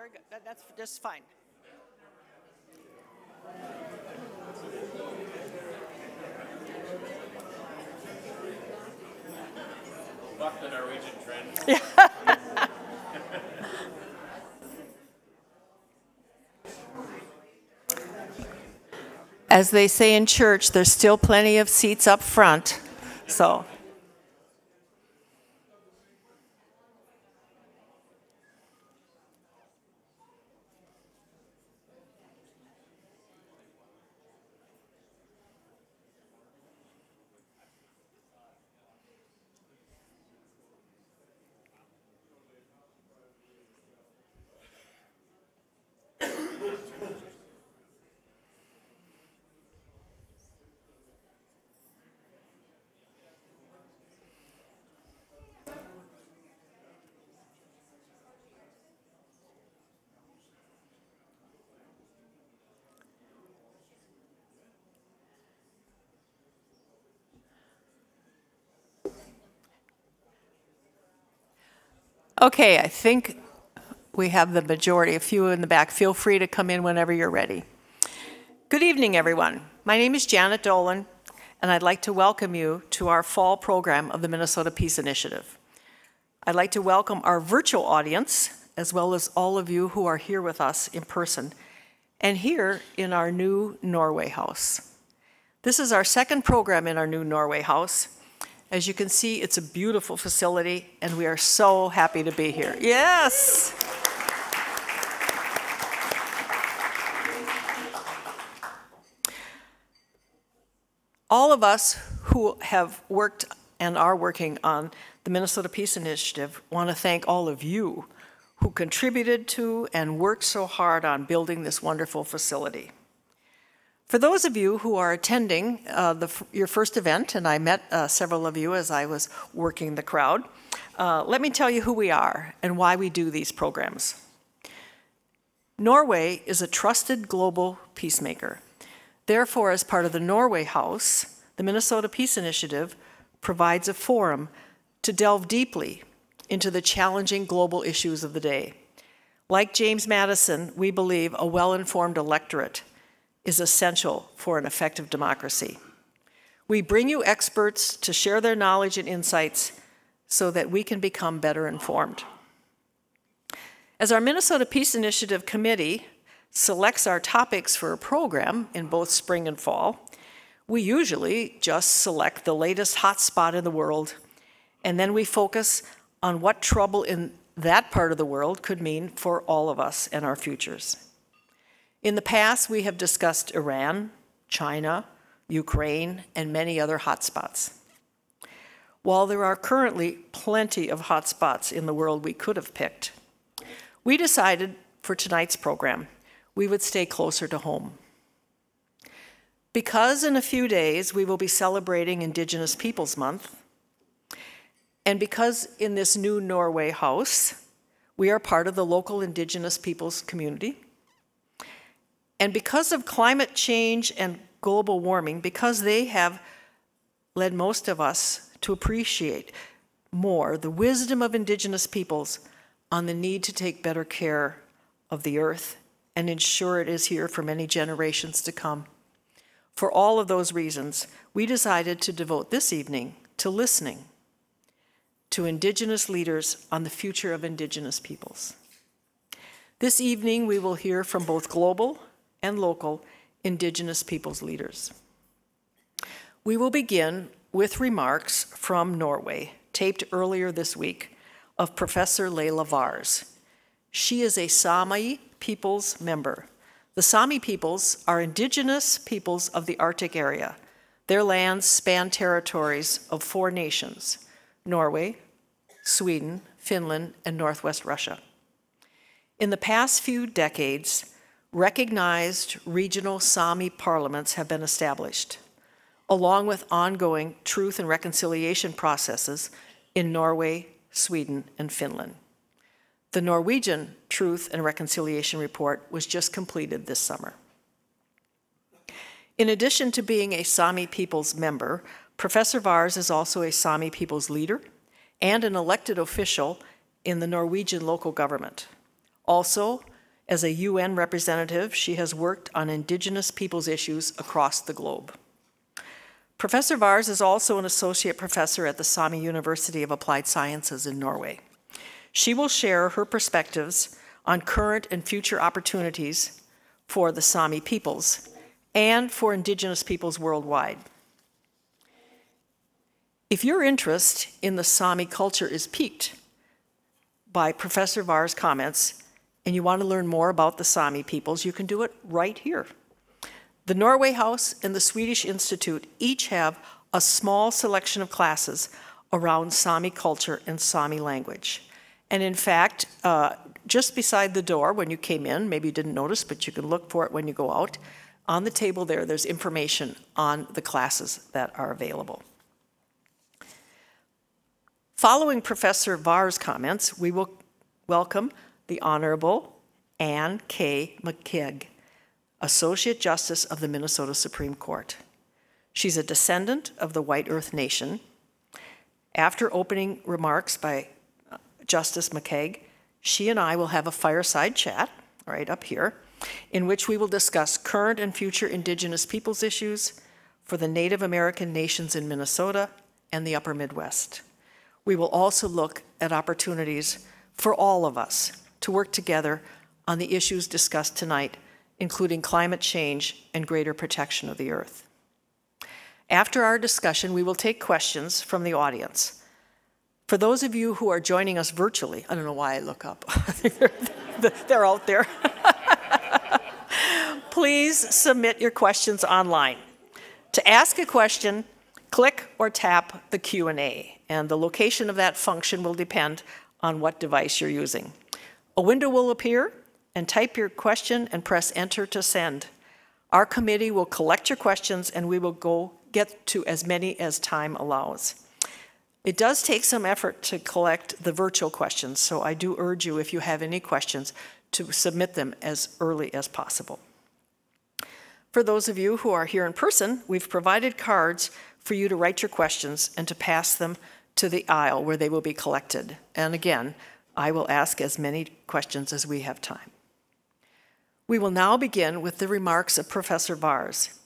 Very good. That's just fine. Buck the Norwegian trend. Yeah. As they say in church, there's still plenty of seats up front, so. Okay, I think we have the majority. A few in the back. Feel free to come in whenever you're ready. Good evening, everyone. My name is Janet Dolan, and I'd like to welcome you to our fall program of the Minnesota Peace Initiative. I'd like to welcome our virtual audience, as well as all of you who are here with us in person, and here in our new Norway House. This is our second program in our new Norway House. As you can see, it's a beautiful facility, and we are so happy to be here. Yes! All of us who have worked and are working on the Minnesota Peace Initiative want to thank all of you who contributed to and worked so hard on building this wonderful facility. For those of you who are attending your first event, and I met several of you as I was working the crowd, let me tell you who we are and why we do these programs. Norway is a trusted global peacemaker. Therefore, as part of the Norway House, the Minnesota Peace Initiative provides a forum to delve deeply into the challenging global issues of the day. Like James Madison, we believe a well-informed electorate is essential for an effective democracy. We bring you experts to share their knowledge and insights so that we can become better informed. As our Minnesota Peace Initiative Committee selects our topics for a program in both spring and fall, we usually just select the latest hotspot in the world, and then we focus on what trouble in that part of the world could mean for all of us and our futures. In the past, we have discussed Iran, China, Ukraine, and many other hotspots. While there are currently plenty of hotspots in the world we could have picked, we decided for tonight's program we would stay closer to home. Because in a few days we will be celebrating Indigenous Peoples Month, and because in this new Norway House we are part of the local Indigenous peoples community, and because of climate change and global warming, because they have led most of us to appreciate more the wisdom of Indigenous peoples on the need to take better care of the earth and ensure it is here for many generations to come. For all of those reasons, we decided to devote this evening to listening to Indigenous leaders on the future of Indigenous peoples. This evening, we will hear from both global and local Indigenous peoples leaders. We will begin with remarks from Norway, taped earlier this week, of Professor Leila Vars. She is a Sami peoples member. The Sami peoples are indigenous peoples of the Arctic area. Their lands span territories of 4 nations: Norway, Sweden, Finland, and Northwest Russia. In the past few decades, recognized regional Sami parliaments have been established, along with ongoing truth and reconciliation processes in Norway, Sweden, and Finland. The Norwegian Truth and Reconciliation Report was just completed this summer. In addition to being a Sami peoples member, Professor Vars is also a Sami peoples leader and an elected official in the Norwegian local government. Also, As a UN representative, she has worked on Indigenous peoples' issues across the globe. Professor Vars is also an associate professor at the Sami University of Applied Sciences in Norway. She will share her perspectives on current and future opportunities for the Sami peoples and for Indigenous peoples worldwide. If your interest in the Sami culture is piqued by Professor Vars' comments and you want to learn more about the Sami peoples, you can do it right here. The Norway House and the Swedish Institute each have a small selection of classes around Sami culture and Sami language. And in fact, just beside the door when you came in, maybe you didn't notice, but you can look for it when you go out, on the table there's information on the classes that are available. Following Professor Vars' comments, we will welcome the Honorable Anne K. McKeag, Associate Justice of the Minnesota Supreme Court. She's a descendant of the White Earth Nation. After opening remarks by Justice McKeag, she and I will have a fireside chat, right up here, in which we will discuss current and future Indigenous peoples issues for the Native American nations in Minnesota and the Upper Midwest. We will also look at opportunities for all of us to work together on the issues discussed tonight, including climate change and greater protection of the earth. After our discussion, we will take questions from the audience. For those of you who are joining us virtually, I don't know why I look up, they're out there. Please submit your questions online. To ask a question, click or tap the Q&A, and the location of that function will depend on what device you're using. A window will appear, and type your question and press enter to send. Our committee will collect your questions and we will get to as many as time allows. It does take some effort to collect the virtual questions, so I do urge you, if you have any questions, to submit them as early as possible. For those of you who are here in person, we've provided cards for you to write your questions and to pass them to the aisle where they will be collected. And again, I will ask as many questions as we have time. We will now begin with the remarks of Professor Vars.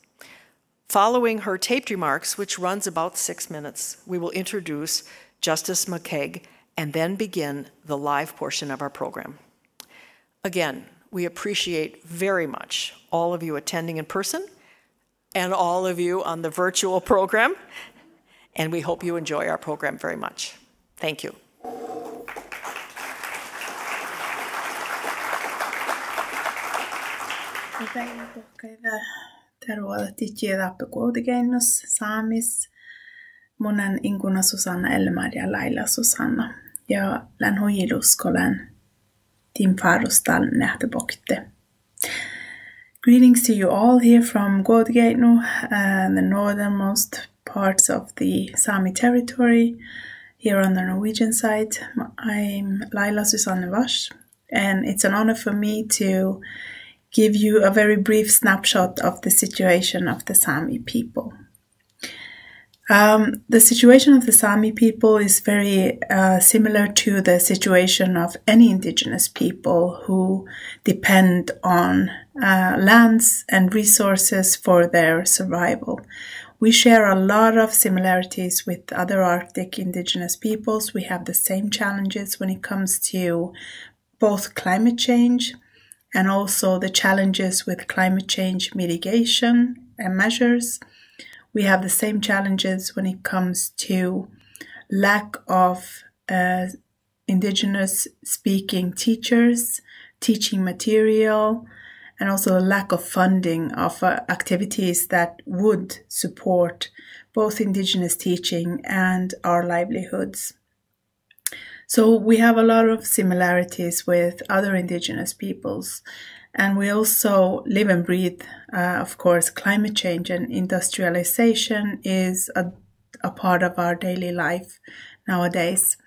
Following her taped remarks, which runs about 6 minutes, we will introduce Justice McKeag and then begin the live portion of our program. Again, we appreciate very much all of you attending in person and all of you on the virtual program, and we hope you enjoy our program very much. Thank you. Tervetuloa tiedäpä kuutikennus saamis. Monen inkuna Susanna Elmaria Laila Susanna. Ja län huiluskolen Tim Farustal nähtebokte. Greetings to you all here from Kuutikenu, the northernmost parts of the Sami territory, here on the Norwegian side. I'm Laila Susanne Vars, and it's an honor for me to give you a very brief snapshot of the situation of the Sami people. The situation of the Sami people is very similar to the situation of any indigenous people who depend on lands and resources for their survival. We share a lot of similarities with other Arctic indigenous peoples. We have the same challenges when it comes to both climate change and also the challenges with climate change mitigation and measures. We have the same challenges when it comes to lack of indigenous speaking teachers, teaching material, and also the lack of funding of activities that would support both indigenous teaching and our livelihoods. So we have a lot of similarities with other indigenous peoples, and we also live and breathe, of course, climate change, and industrialization is a part of our daily life nowadays.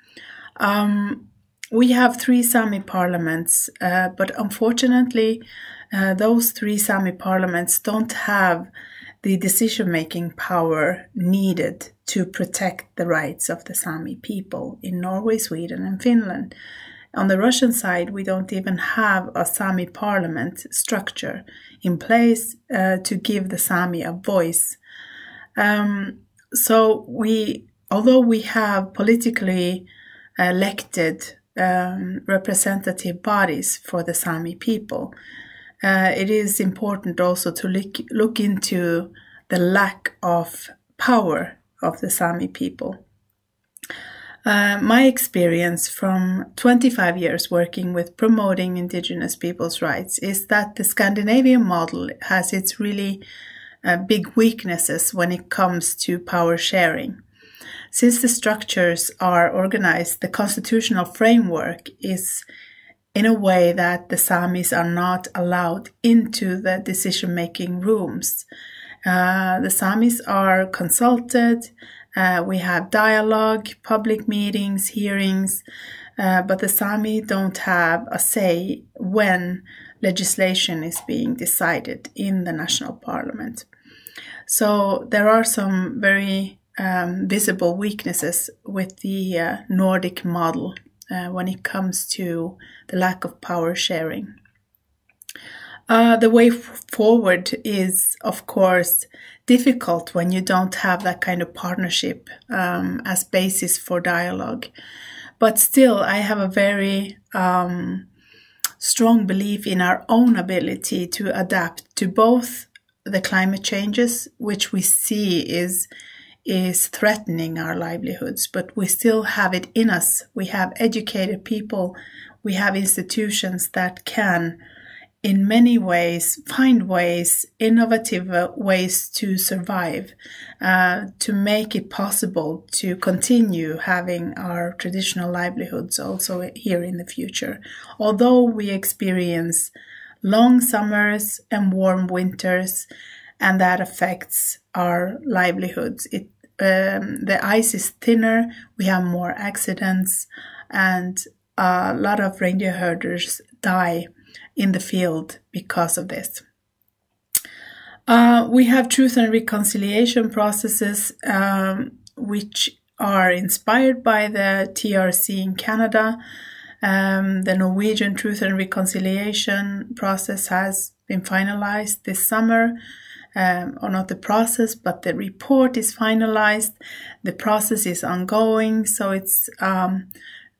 We have 3 Sami parliaments, but unfortunately, those 3 Sami parliaments don't have the decision-making power needed to protect the rights of the Sami people in Norway, Sweden, and Finland. On the Russian side, we don't even have a Sami parliament structure in place to give the Sami a voice. So although we have politically elected representative bodies for the Sami people, it is important also to look into the lack of power of the Sami people. My experience from 25 years working with promoting Indigenous people's rights is that the Scandinavian model has its really big weaknesses when it comes to power sharing. Since the structures are organized, the constitutional framework is in a way that the Samis are not allowed into the decision-making rooms. The Samis are consulted. We have dialogue, public meetings, hearings, but the Sami don't have a say when legislation is being decided in the national parliament. So there are some very visible weaknesses with the Nordic model when it comes to the lack of power sharing. The way forward is, of course, difficult when you don't have that kind of partnership as basis for dialogue. But still, I have a very strong belief in our own ability to adapt to both the climate changes, which we see is threatening our livelihoods, but we still have it in us. We have educated people, we have institutions that can in many ways, find ways, innovative ways to survive, to make it possible to continue having our traditional livelihoods also here in the future. Although we experience long summers and warm winters, and that affects our livelihoods. The ice is thinner, we have more accidents, and a lot of reindeer herders die in the field because of this. We have truth and reconciliation processes which are inspired by the TRC in Canada. The Norwegian Truth and Reconciliation process has been finalized this summer. Or not the process, but the report is finalized. The process is ongoing, so it's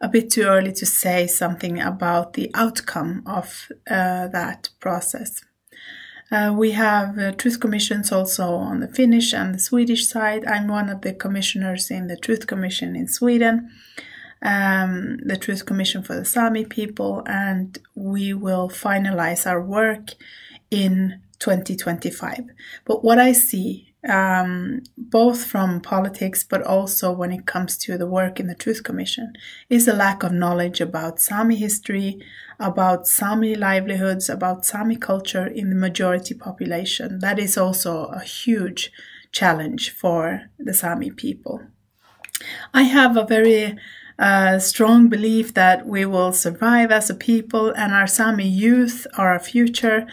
a bit too early to say something about the outcome of that process. We have truth commissions also on the Finnish and the Swedish side. I'm one of the commissioners in the Truth Commission in Sweden, the Truth Commission for the Sami people, and we will finalize our work in 2025. But what I see, both from politics but also when it comes to the work in the Truth Commission, is a lack of knowledge about Sami history, about Sami livelihoods, about Sami culture in the majority population. That is also a huge challenge for the Sami people. I have a very strong belief that we will survive as a people, and our Sami youth are our future.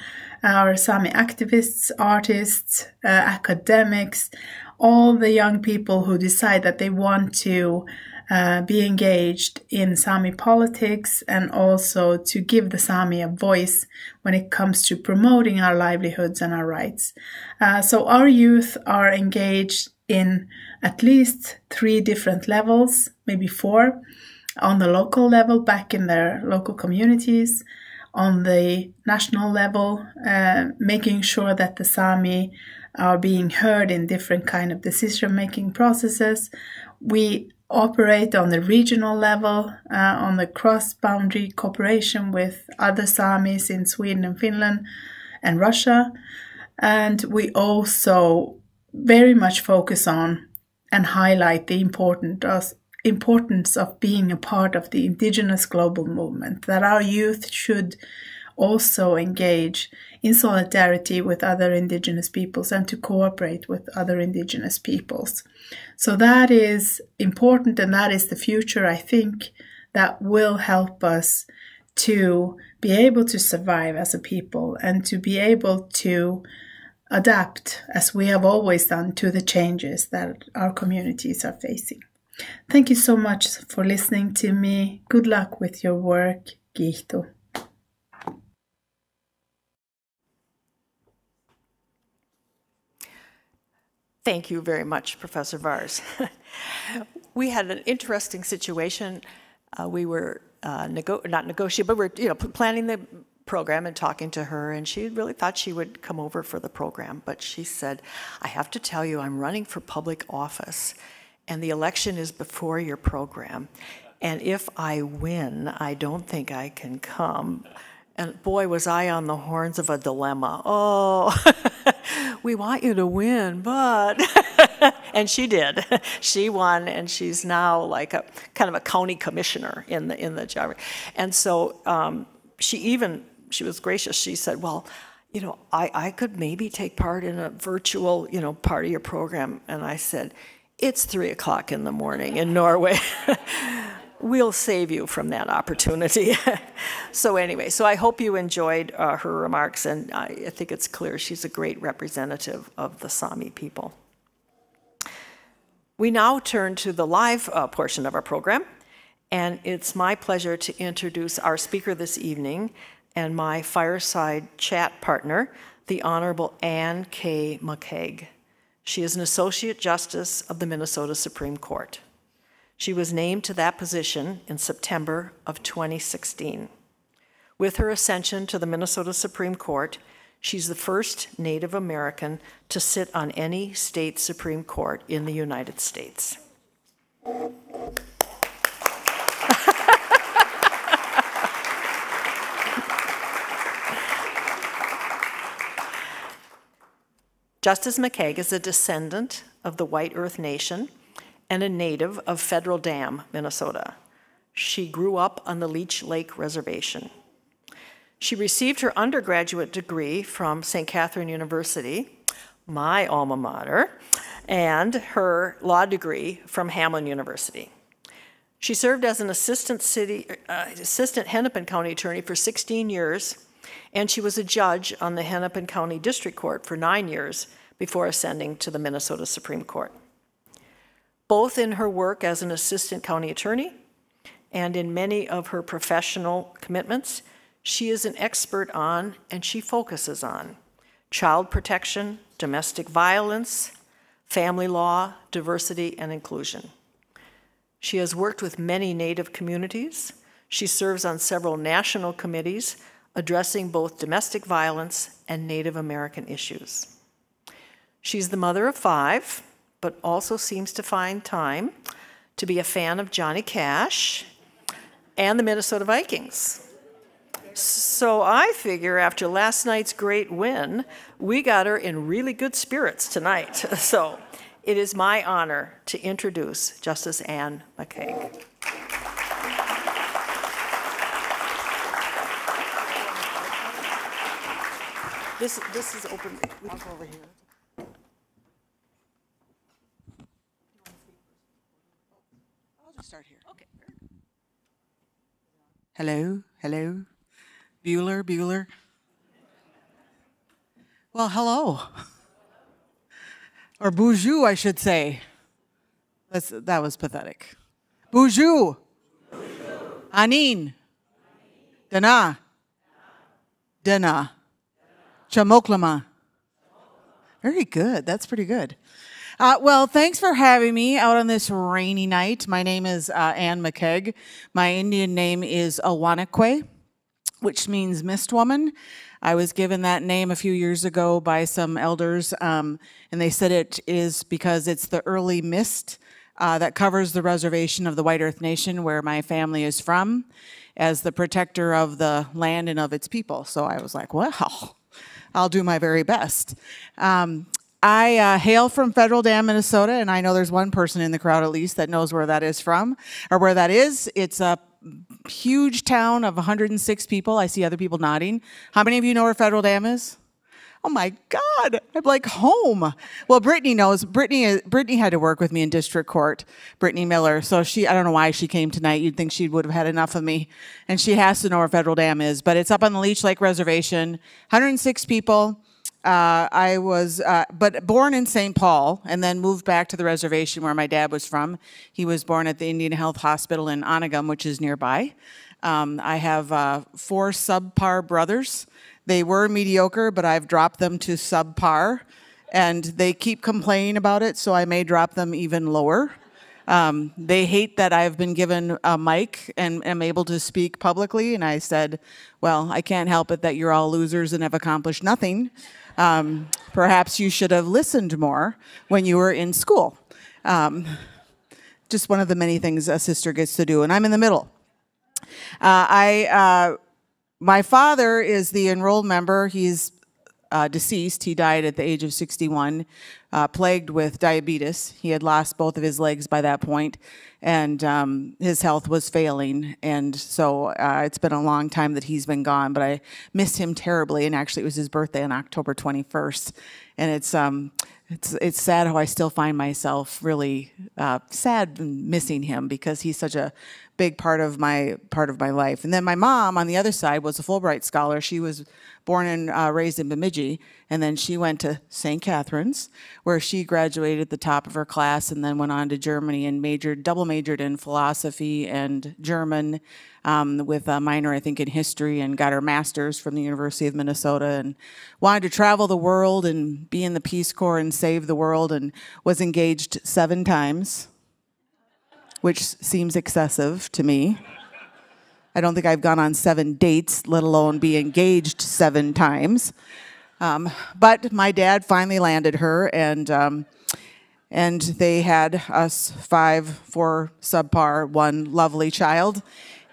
Our Sami activists, artists, academics, all the young people who decide that they want to be engaged in Sami politics and also to give the Sami a voice when it comes to promoting our livelihoods and our rights. So our youth are engaged in at least 3 different levels, maybe 4, on the local level, back in their local communities, on the national level, making sure that the Sami are being heard in different kind of decision-making processes. We operate on the regional level, on the cross-boundary cooperation with other Samis in Sweden and Finland and Russia. And we also very much focus on and highlight the importance of being a part of the Indigenous global movement, that our youth should also engage in solidarity with other Indigenous peoples and to cooperate with other Indigenous peoples. So that is important, and that is the future, I think, that will help us to be able to survive as a people and to be able to adapt, as we have always done, to the changes that our communities are facing. Thank you so much for listening to me. Good luck with your work, Gihto. Thank you very much, Professor Vars. We had an interesting situation. We were not negotiating, but we're planning the program and talking to her, and she really thought she would come over for the program, but she said, I have to tell you, I'm running for public office, and the election is before your program, and if I win, I don't think I can come. And boy, was I on the horns of a dilemma. Oh, we want you to win, but... And she did. She won, and she's now like a kind of a county commissioner in the job. And so she was gracious. She said, well, I could maybe take part in a virtual, part of your program. And I said, it's 3 o'clock in the morning in Norway. We'll save you from that opportunity. So anyway, so I hope you enjoyed her remarks, and I think it's clear she's a great representative of the Sami people. We now turn to the live portion of our program, and it's my pleasure to introduce our speaker this evening and my fireside chat partner, the Honorable Anne K. McCaig. She is an Associate Justice of the Minnesota Supreme Court. She was named to that position in September of 2016. With her ascension to the Minnesota Supreme Court, she's the first Native American to sit on any state Supreme Court in the United States. Justice McCaig is a descendant of the White Earth Nation and a native of Federal Dam, Minnesota. She grew up on the Leech Lake Reservation. She received her undergraduate degree from St. Catherine University, my alma mater, and her law degree from Hamlin University. She served as an assistant Hennepin County attorney for 16 years, and she was a judge on the Hennepin County District Court for 9 years before ascending to the Minnesota Supreme Court. Both in her work as an assistant county attorney and in many of her professional commitments, she is an expert on, and she focuses on, child protection, domestic violence, family law, diversity, and inclusion. She has worked with many Native communities. She serves on several national committees addressing both domestic violence and Native American issues. She's the mother of 5, but also seems to find time to be a fan of Johnny Cash and the Minnesota Vikings. So I figure after last night's great win, we got her in really good spirits tonight. So it is my honor to introduce Justice Anne McCaig. This is open. I'll go over here. I'll just start here. Okay. Hello, hello. Bueller. Well, hello. Or bonjour, I should say. That was pathetic. Bonjour. Anin. Dana. Chamoklama. Very good. That's pretty good. Well, thanks for having me out on this rainy night. My name is Anne McCaig. My Indian name is Awanakwe, which means mist woman. I was given that name a few years ago by some elders, and they said it is because it's the early mist that covers the reservation of the White Earth Nation where my family is from, as the protector of the land and of its people. So I was like, well, I'll do my very best. I hail from Federal Dam, Minnesota, and I know there's one person in the crowd at least that knows where that is from, or where that is. It's a huge town of 106 people. I see other people nodding. How many of you know where Federal Dam is? Oh my God, I'm like home. Well, Brittany knows. Brittany had to work with me in district court, Brittany Miller. So I don't know why she came tonight. You'd think she would have had enough of me. And she has to know where Federal Dam is. But it's up on the Leech Lake Reservation, 106 people. I was, but born in St. Paul and then moved back to the reservation where my dad was from. He was born at the Indian Health Hospital in Onagum, which is nearby. I have 4 subpar brothers. They were mediocre, but I've dropped them to subpar, and they keep complaining about it, so I may drop them even lower. They hate that I've been given a mic and am able to speak publicly, and I said, well, I can't help it that you're all losers and have accomplished nothing. Perhaps you should have listened more when you were in school. Just one of the many things a sister gets to do, and I'm in the middle. My father is the enrolled member. He's deceased. He died at the age of 61, plagued with diabetes. He had lost both of his legs by that point, and his health was failing. And so it's been a long time that he's been gone, but I miss him terribly. And actually, it was his birthday on October 21st. And it's sad how I still find myself really sad missing him, because he's such a big part of my life. And then my mom on the other side was a Fulbright scholar. She was born and raised in Bemidji, and then she went to St. Catherine's, where she graduated at the top of her class, and then went on to Germany and double majored in philosophy and German, with a minor, I think, in history, and got her master's from the University of Minnesota, and wanted to travel the world and be in the Peace Corps and save the world, and was engaged 7 times, which seems excessive to me. I don't think I've gone on 7 dates, let alone be engaged 7 times. But my dad finally landed her, and they had us 5, 4 subpar, 1 lovely child.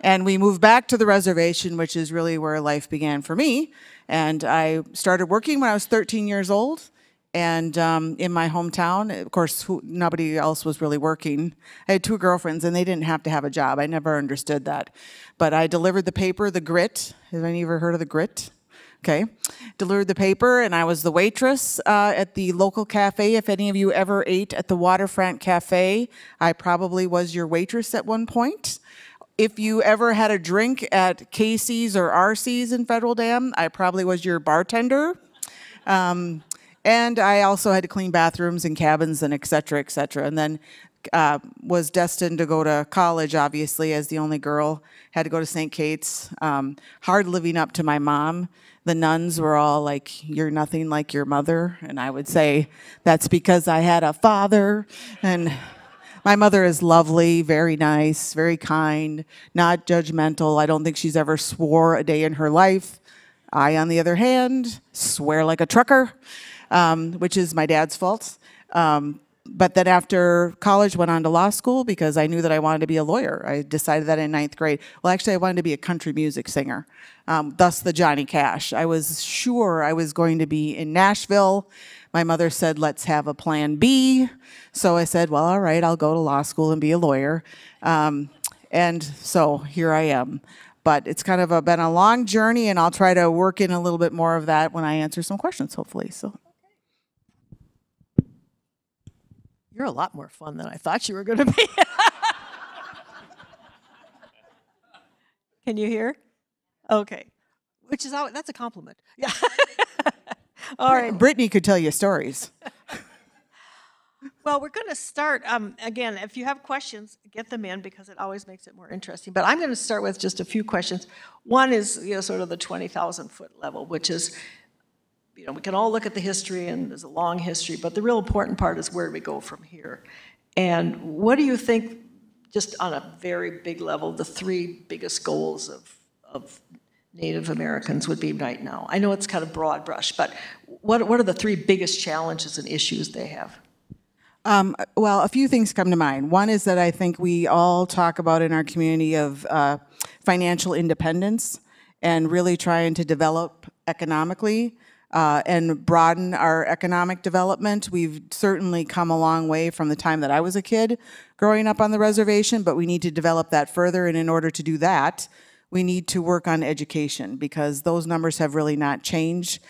And we moved back to the reservation, which is really where life began for me. And I started working when I was 13 years old. And in my hometown, of course, nobody else was really working. I had 2 girlfriends, and they didn't have to have a job. I never understood that. But I delivered the paper, the Grit. Have any ever heard of the Grit? Okay. Delivered the paper, and I was the waitress at the local cafe. If any of you ever ate at the Waterfront Cafe, I probably was your waitress at one point. If you ever had a drink at Casey's or RC's in Federal Dam, I probably was your bartender. And I also had to clean bathrooms and cabins and et cetera, and then was destined to go to college, obviously, as the only girl. Had to go to St. Kate's. Hard living up to my mom. The nuns were all like, you're nothing like your mother. And I would say, that's because I had a father. And my mother is lovely, very nice, very kind, not judgmental. I don't think she's ever swore a day in her life. I, on the other hand, swear like a trucker. Which is my dad's fault. But then after college, went on to law school because I knew that I wanted to be a lawyer. I decided that in 9th grade. Well, actually, I wanted to be a country music singer, thus the Johnny Cash. I was sure I was going to be in Nashville. My mother said, let's have a plan B. So I said, well, all right, I'll go to law school and be a lawyer. And so here I am. But it's kind of been a long journey, and I'll try to work in a little bit more of that when I answer some questions, hopefully. So. You're a lot more fun than I thought you were going to be. Can you hear? Okay. Which is always, that's a compliment. Yeah. All right. Brittany could tell you stories. Well, we're going to start, again, if you have questions, get them in because it always makes it more interesting. But I'm going to start with just a few questions. One is, sort of the 20,000-foot level, which is, we can all look at the history, and there's a long history, but the real important part is where do we go from here? And what do you think, just on a very big level, the 3 biggest goals of Native Americans would be right now? I know it's kind of broad brush, but what are the 3 biggest challenges and issues they have? Well, a few things come to mind. One is that I think we all talk about in our community of financial independence and really trying to develop economically. And broaden our economic development. We've certainly come a long way from the time that I was a kid growing up on the reservation, but we need to develop that further, and in order to do that, we need to work on education because those numbers have really not changed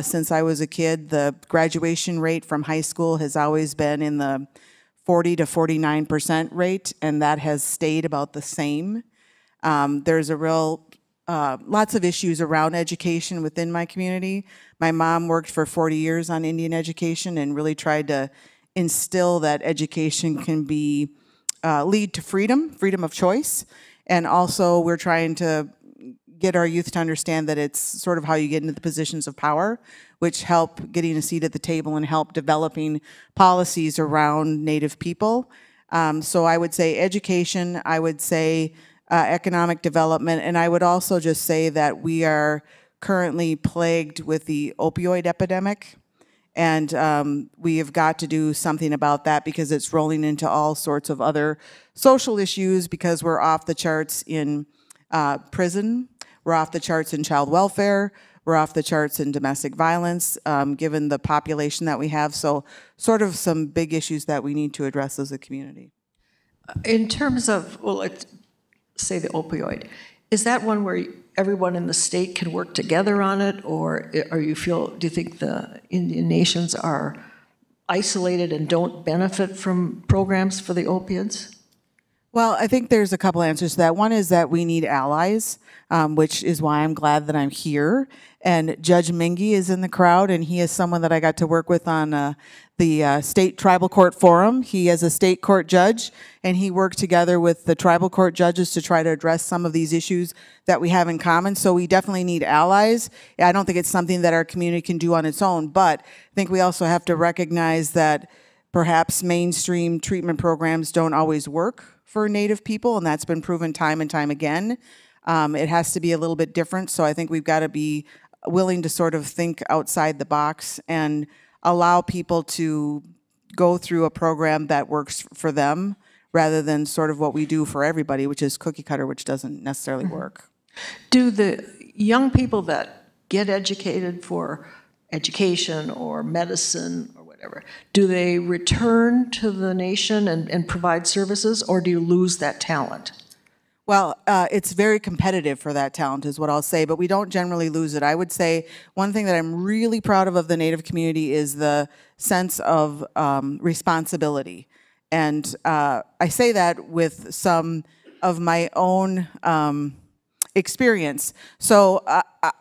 since I was a kid. The graduation rate from high school has always been in the 40 to 49% rate, and that has stayed about the same. There's a real lots of issues around education within my community. My mom worked for 40 years on Indian education and really tried to instill that education can be lead to freedom of choice. And also we're trying to get our youth to understand that it's sort of how you get into the positions of power, which help getting a seat at the table and help developing policies around Native people. So I would say education, I would say economic development, and I would also just say that we are currently plagued with the opioid epidemic. And we have got to do something about that because it's rolling into all sorts of other social issues because we're off the charts in prison, we're off the charts in child welfare, we're off the charts in domestic violence, given the population that we have. So sort of some big issues that we need to address as a community. In terms of, well, let's say the opioid, is that one where everyone in the state can work together on it, or do you think the Indian nations are isolated and don't benefit from programs for the opiates? Well, I think there's a couple answers to that. One is that we need allies, which is why I'm glad that I'm here. And Judge Mingy is in the crowd, and he is someone that I got to work with on the State Tribal Court Forum. He is a state court judge, and he worked together with the tribal court judges to try to address some of these issues that we have in common. So we definitely need allies. I don't think it's something that our community can do on its own, but I think we also have to recognize that perhaps mainstream treatment programs don't always work for Native people, and that's been proven time and time again. It has to be a little bit different, so I think we've got to be willing to sort of think outside the box and allow people to go through a program that works for them rather than sort of what we do for everybody, which is cookie cutter, which doesn't necessarily work. Do the young people that get educated for education or medicine or whatever, do they return to the nation and provide services, or do you lose that talent? Well, it's very competitive for that talent is what I'll say, but we don't generally lose it. I would say one thing that I'm really proud of the Native community is the sense of responsibility. And I say that with some of my own experience. So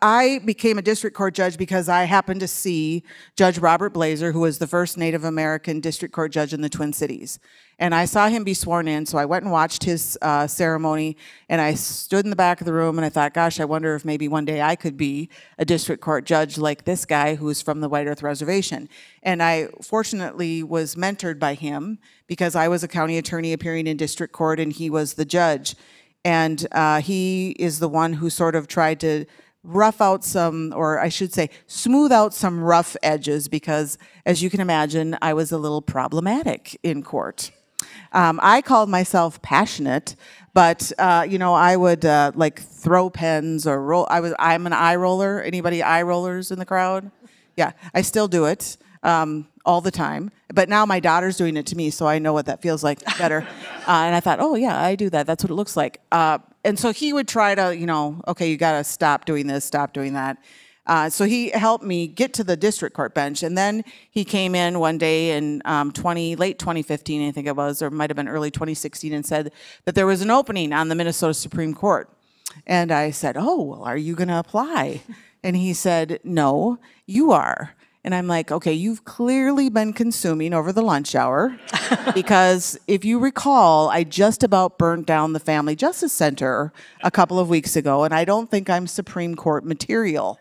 I became a district court judge because I happened to see Judge Robert Blazer, who was the first Native American district court judge in the Twin Cities. And I saw him be sworn in, so I went and watched his ceremony, and I stood in the back of the room, and I thought, gosh, I wonder if maybe one day I could be a district court judge like this guy who's from the White Earth Reservation. And I fortunately was mentored by him because I was a county attorney appearing in district court, and he was the judge. And he is the one who sort of tried to rough out some, or I should say, smooth out some rough edges because, as you can imagine, I was a little problematic in court. I called myself passionate, but you know, I would like throw pens or roll. I'm an eye roller. Anybody eye rollers in the crowd? Yeah, I still do it all the time. But now my daughter's doing it to me, so I know what that feels like better. And I thought, oh yeah, I do that. That's what it looks like. And so he would try to, you know, okay, you got to stop doing this, stop doing that. So he helped me get to the district court bench, and then he came in one day in late 2015, I think it was, or might have been early 2016, and said that there was an opening on the Minnesota Supreme Court. And I said, oh, well, are you going to apply? And he said, no, you are. And I'm like, okay, you've clearly been consuming over the lunch hour because if you recall, I just about burnt down the Family Justice Center a couple of weeks ago, and I don't think I'm Supreme Court material.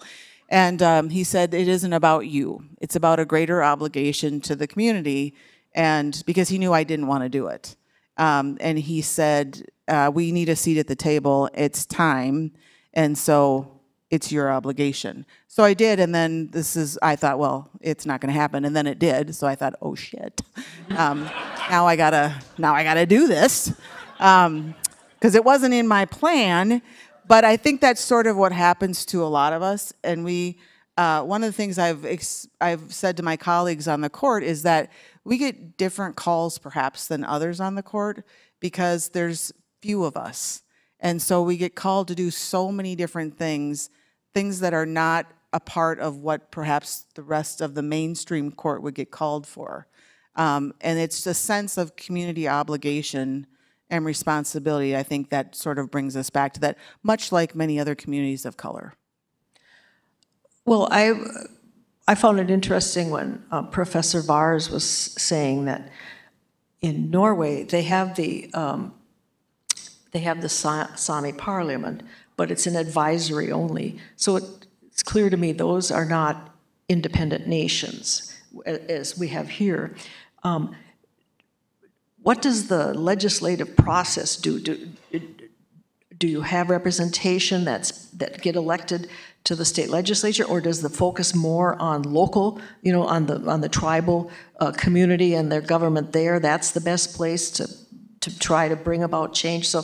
And he said, it isn't about you. It's about a greater obligation to the community, and because he knew I didn't want to do it. And he said, we need a seat at the table. It's time. And so it's your obligation. So I did, and then I thought, well, it's not gonna happen, and then it did, so I thought, oh shit. Now I gotta do this. Because it wasn't in my plan, but I think that's sort of what happens to a lot of us, and one of the things I've said to my colleagues on the court is that we get different calls perhaps than others on the court because there's few of us. And so we get called to do so many different things that are not a part of what perhaps the rest of the mainstream court would get called for. And it's a sense of community obligation and responsibility. I think that sort of brings us back to that, much like many other communities of color. Well, I found it interesting when Professor Vars was saying that in Norway they have the Sami parliament, but it's an advisory only. So it's clear to me those are not independent nations as we have here. What does the legislative process do? Do you have representation that get elected to the state legislature, or does the focus more on local, on the tribal community and their government there? That's the best place to try to bring about change. So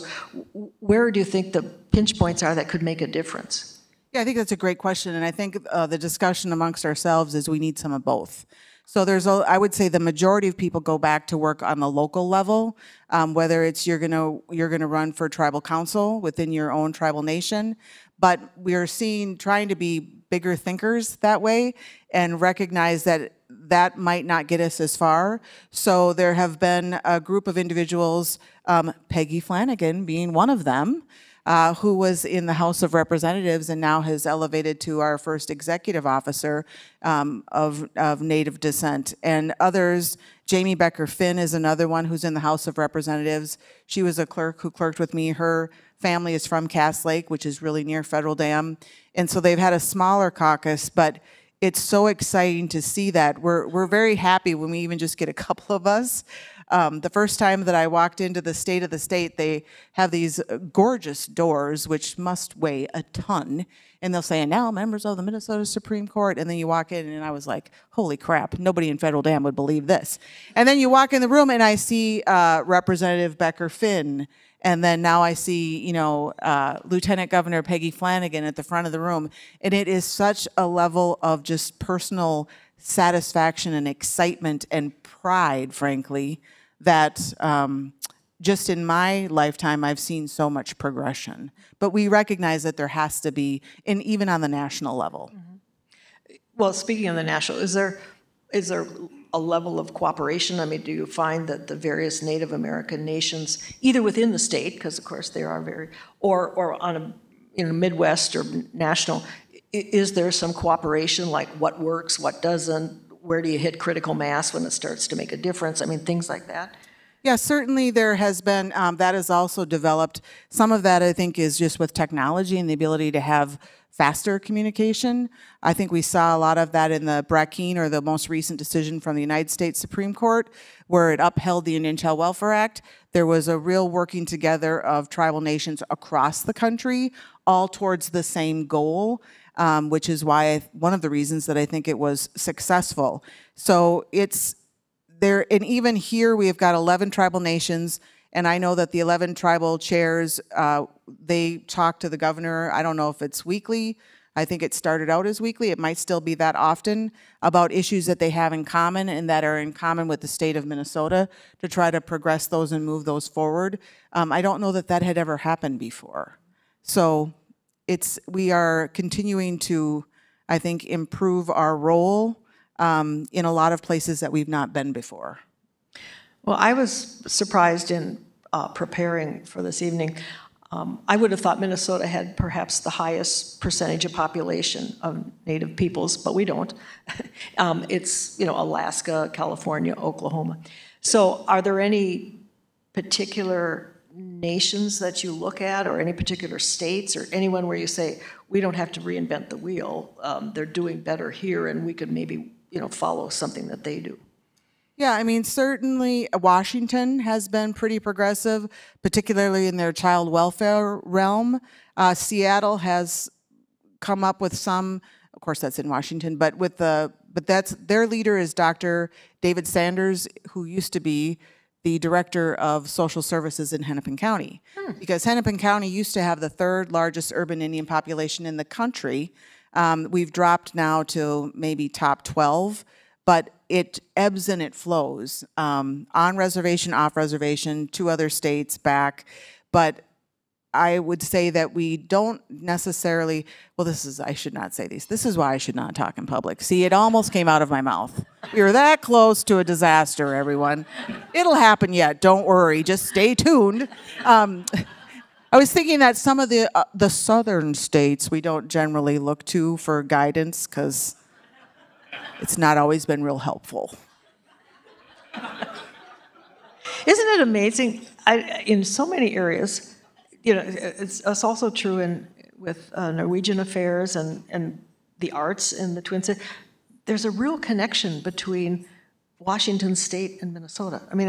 where do you think the pinch points are that could make a difference? Yeah, I think that's a great question, and I think the discussion amongst ourselves is we need some of both. So I would say the majority of people go back to work on the local level, whether it's you're gonna run for tribal council within your own tribal nation, but we are trying to be bigger thinkers that way and recognize that that might not get us as far. So there have been a group of individuals, Peggy Flanagan being one of them, who was in the House of Representatives and now has elevated to our first executive officer of Native descent. And others, Jamie Becker-Finn is another one who's in the House of Representatives. She was a clerk who clerked with me. Her family is from Cass Lake, which is really near Federal Dam. And so they've had a smaller caucus, but it's so exciting to see that. We're very happy when we even just get a couple of us. The first time that I walked into the State of the State, they have these gorgeous doors, which must weigh a ton. And they'll say, and now members of the Minnesota Supreme Court. And then you walk in and I was like, holy crap, nobody in Federal Dam would believe this. And then you walk in the room and I see Representative Becker-Finn. And then now I see, Lieutenant Governor Peggy Flanagan at the front of the room. And it is such a level of just personal satisfaction and excitement and pride, frankly, that just in my lifetime, I've seen so much progression. But we recognize that there has to be, and even on the national level. Mm-hmm. Well, speaking of the national, is there a level of cooperation? I mean, do you find that the various Native American nations, either within the state, because of course they are or on a Midwest or national, is there some cooperation, like what works, what doesn't? Where do you hit critical mass when it starts to make a difference? I mean, things like that. Yeah, certainly there has been, that has also developed. Some of that I think is just with technology and the ability to have faster communication. I think we saw a lot of that in the Brackeen, or the most recent decision from the United States Supreme Court, where it upheld the Indian Child Welfare Act. There was a real working together of tribal nations across the country, all towards the same goal, which is why one of the reasons that I think it was successful. So it's there, and even here we have got 11 tribal nations, and I know that the 11 tribal chairs, they talk to the governor. I don't know if it's weekly. I think it started out as weekly. It might still be that often, about issues that they have in common and that are in common with the state of Minnesota, to try to progress those and move those forward. I don't know that that had ever happened before. So we are continuing to, I think, improve our role in a lot of places that we've not been before. Well, I was surprised in preparing for this evening. I would have thought Minnesota had perhaps the highest percentage of population of Native peoples, but we don't. It's, Alaska, California, Oklahoma. So are there any particular nations that you look at, or any particular states, or anyone where you say, we don't have to reinvent the wheel, they're doing better here, and we could maybe follow something that they do? Yeah, I mean, certainly Washington has been pretty progressive, particularly in their child welfare realm. Seattle has come up with some, of course that's in Washington, but that's, their leader is Dr. David Sanders, who used to be the director of social services in Hennepin County. Because Hennepin County used to have the third largest urban Indian population in the country. We've dropped now to maybe top 12, but it ebbs and it flows, on reservation, off reservation, to other states, back. But I would say that we don't necessarily, well, I should not say these. This is why I should not talk in public. See, it almost came out of my mouth. We were that close to a disaster, everyone. It'll happen yet, don't worry, just stay tuned. I was thinking that some of the southern states we don't generally look to for guidance because it's not always been real helpful. Isn't it amazing? In so many areas, it's also true with Norwegian affairs and the arts in the Twin Cities. There's a real connection between Washington State and Minnesota. I mean,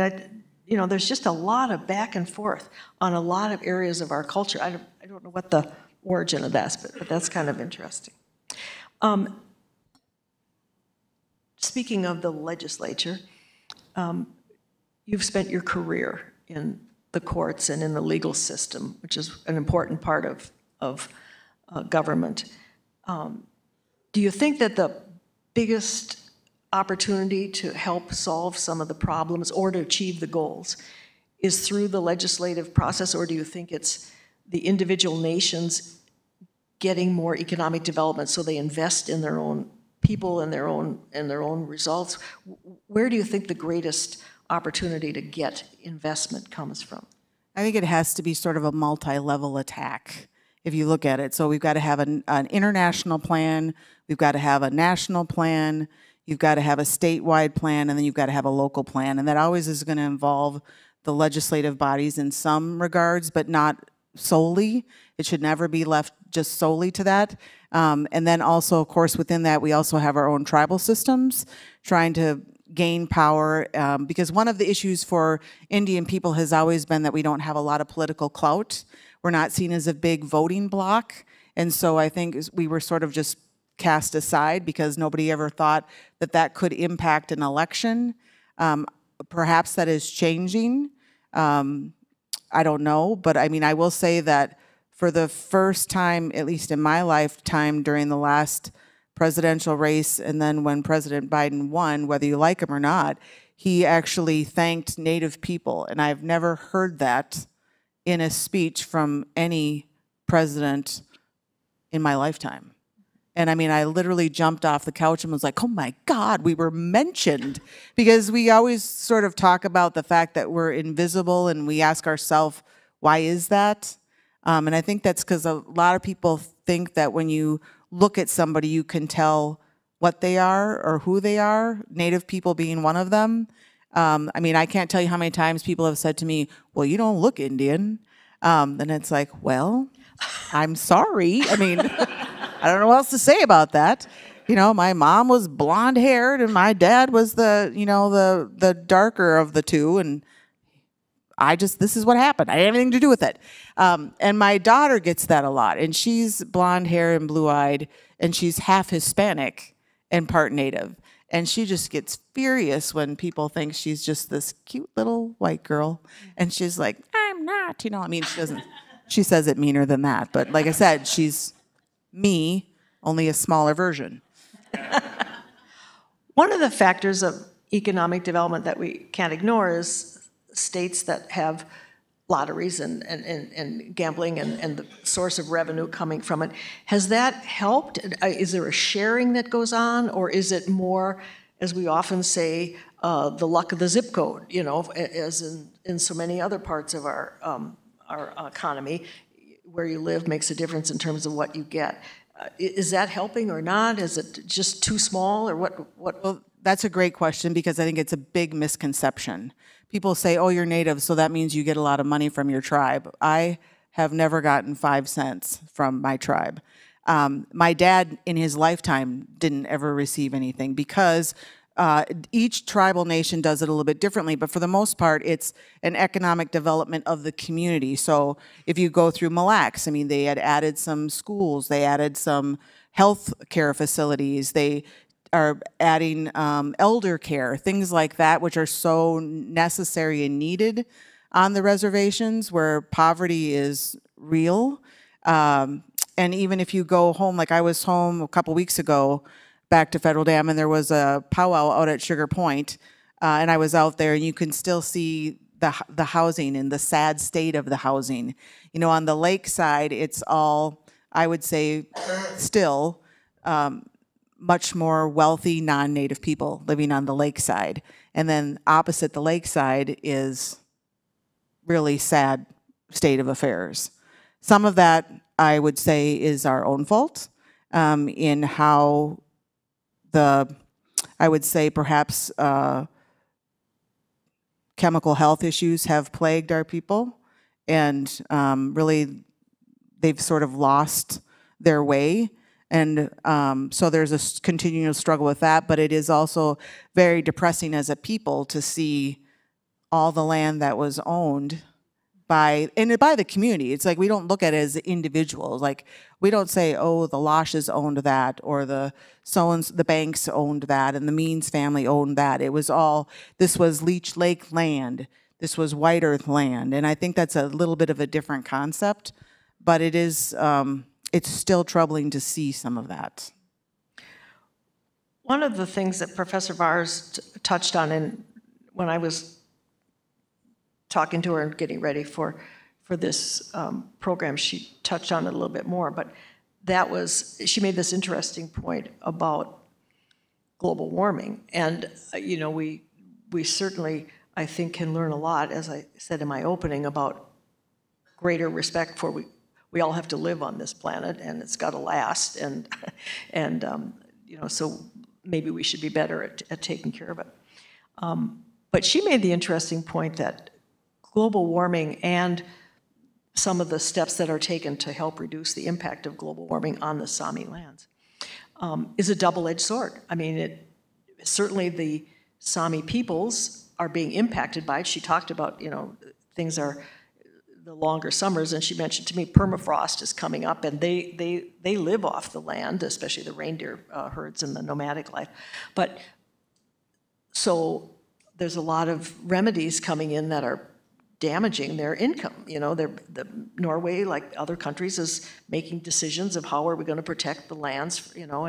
there's just a lot of back and forth on a lot of areas of our culture. I don't know what the origin of that is, but that's kind of interesting. Speaking of the legislature, you've spent your career in the courts and in the legal system, which is an important part of government. Do you think that the biggest opportunity to help solve some of the problems or to achieve the goals is through the legislative process, or do you think it's the individual nations getting more economic development so they invest in their own people and their own results? Where do you think the greatest opportunity to get investment comes from? I think it has to be sort of a multi-level attack if you look at it. So we've got to have an international plan, we've got to have a national plan, you've got to have a statewide plan, and then you've got to have a local plan. And that always is going to involve the legislative bodies in some regards, but not solely. It should never be left just solely to that. And then also, of course, within that, we also have our own tribal systems trying to gain power, because one of the issues for Indian people has always been that we don't have a lot of political clout. We're not seen as a big voting bloc. And so I think we were sort of just cast aside because nobody ever thought that that could impact an election. Perhaps that is changing. I don't know, but I mean, I will say that for the first time, at least in my lifetime, during the last presidential race, and then when President Biden won, whether you like him or not, he actually thanked Native people. And I've never heard that in a speech from any president in my lifetime. And I mean, I literally jumped off the couch and was like, oh my God, we were mentioned. Because we always sort of talk about the fact that we're invisible, and we ask ourselves, why is that? And I think that's because a lot of people think that when you look at somebody, you can tell what they are or who they are, Native people being one of them. I mean, I can't tell you how many times people have said to me, well, you don't look Indian. And it's like, well, I'm sorry. I mean, I don't know what else to say about that. You know, my mom was blonde haired and my dad was the darker of the two. And this is what happened. I had anything to do with it. And my daughter gets that a lot. And she's blonde hair and blue eyed, and she's half Hispanic and part Native. And she just gets furious when people think she's just this cute little white girl. And she's like, I'm not, I mean, she says it meaner than that. But like I said, she's me, only a smaller version. One of the factors of economic development that we can't ignore is states that have lotteries and gambling and the source of revenue coming from it. Has that helped? Is there a sharing that goes on, or is it more, as we often say, the luck of the zip code, as in so many other parts of our economy, where you live makes a difference in terms of what you get. Is that helping or not? Is it just too small, or what? Well, that's a great question, because I think it's a big misconception. People say, oh, you're Native, so that means you get a lot of money from your tribe. I have never gotten 5 cents from my tribe. My dad, in his lifetime, didn't ever receive anything, because each tribal nation does it a little bit differently, but for the most part, it's an economic development of the community. So if you go through Mille Lacs, I mean, they had added some schools, they added some health care facilities, they are adding elder care, things like that, which are so necessary and needed on the reservations where poverty is real. And even if you go home, like I was home a couple weeks ago, back to Federal Dam, and there was a powwow out at Sugar Point, and I was out there, and you can still see the housing and the sad state of the housing. You know, on the lake side, it's all, I would say, still much more wealthy non-native people living on the lake side. And then opposite the lake side is really sad state of affairs. Some of that, I would say, is our own fault in how I would say perhaps chemical health issues have plagued our people, and really they've sort of lost their way. And so there's a continual struggle with that, but it is also very depressing as a people to see all the land that was owned by the community. It's like we don't look at it as individuals. Like we don't say, oh, the Loshes owned that, or the Banks owned that, and the Means family owned that. It was all, this was Leech Lake land, this was White Earth land, and I think that's a little bit of a different concept, but it is, it's still troubling to see some of that. One of the things that Professor Vars touched on when I was talking to her and getting ready for this program, she touched on it a little bit more, but that was, she made this interesting point about global warming. And, you know, we certainly, I think, can learn a lot, as I said in my opening, about greater respect for we all have to live on this planet, and it's got to last, and you know, so maybe we should be better at taking care of it. But she made the interesting point that global warming and some of the steps that are taken to help reduce the impact of global warming on the Sami lands is a double-edged sword. I mean, certainly the Sami peoples are being impacted by it. She talked about, you know, things are the longer summers, and she mentioned to me permafrost is coming up, and they live off the land, especially the reindeer herds and the nomadic life. But so there's a lot of remedies coming in that are damaging their income. You know, Norway, like other countries, is making decisions of how are we going to protect the lands, you know,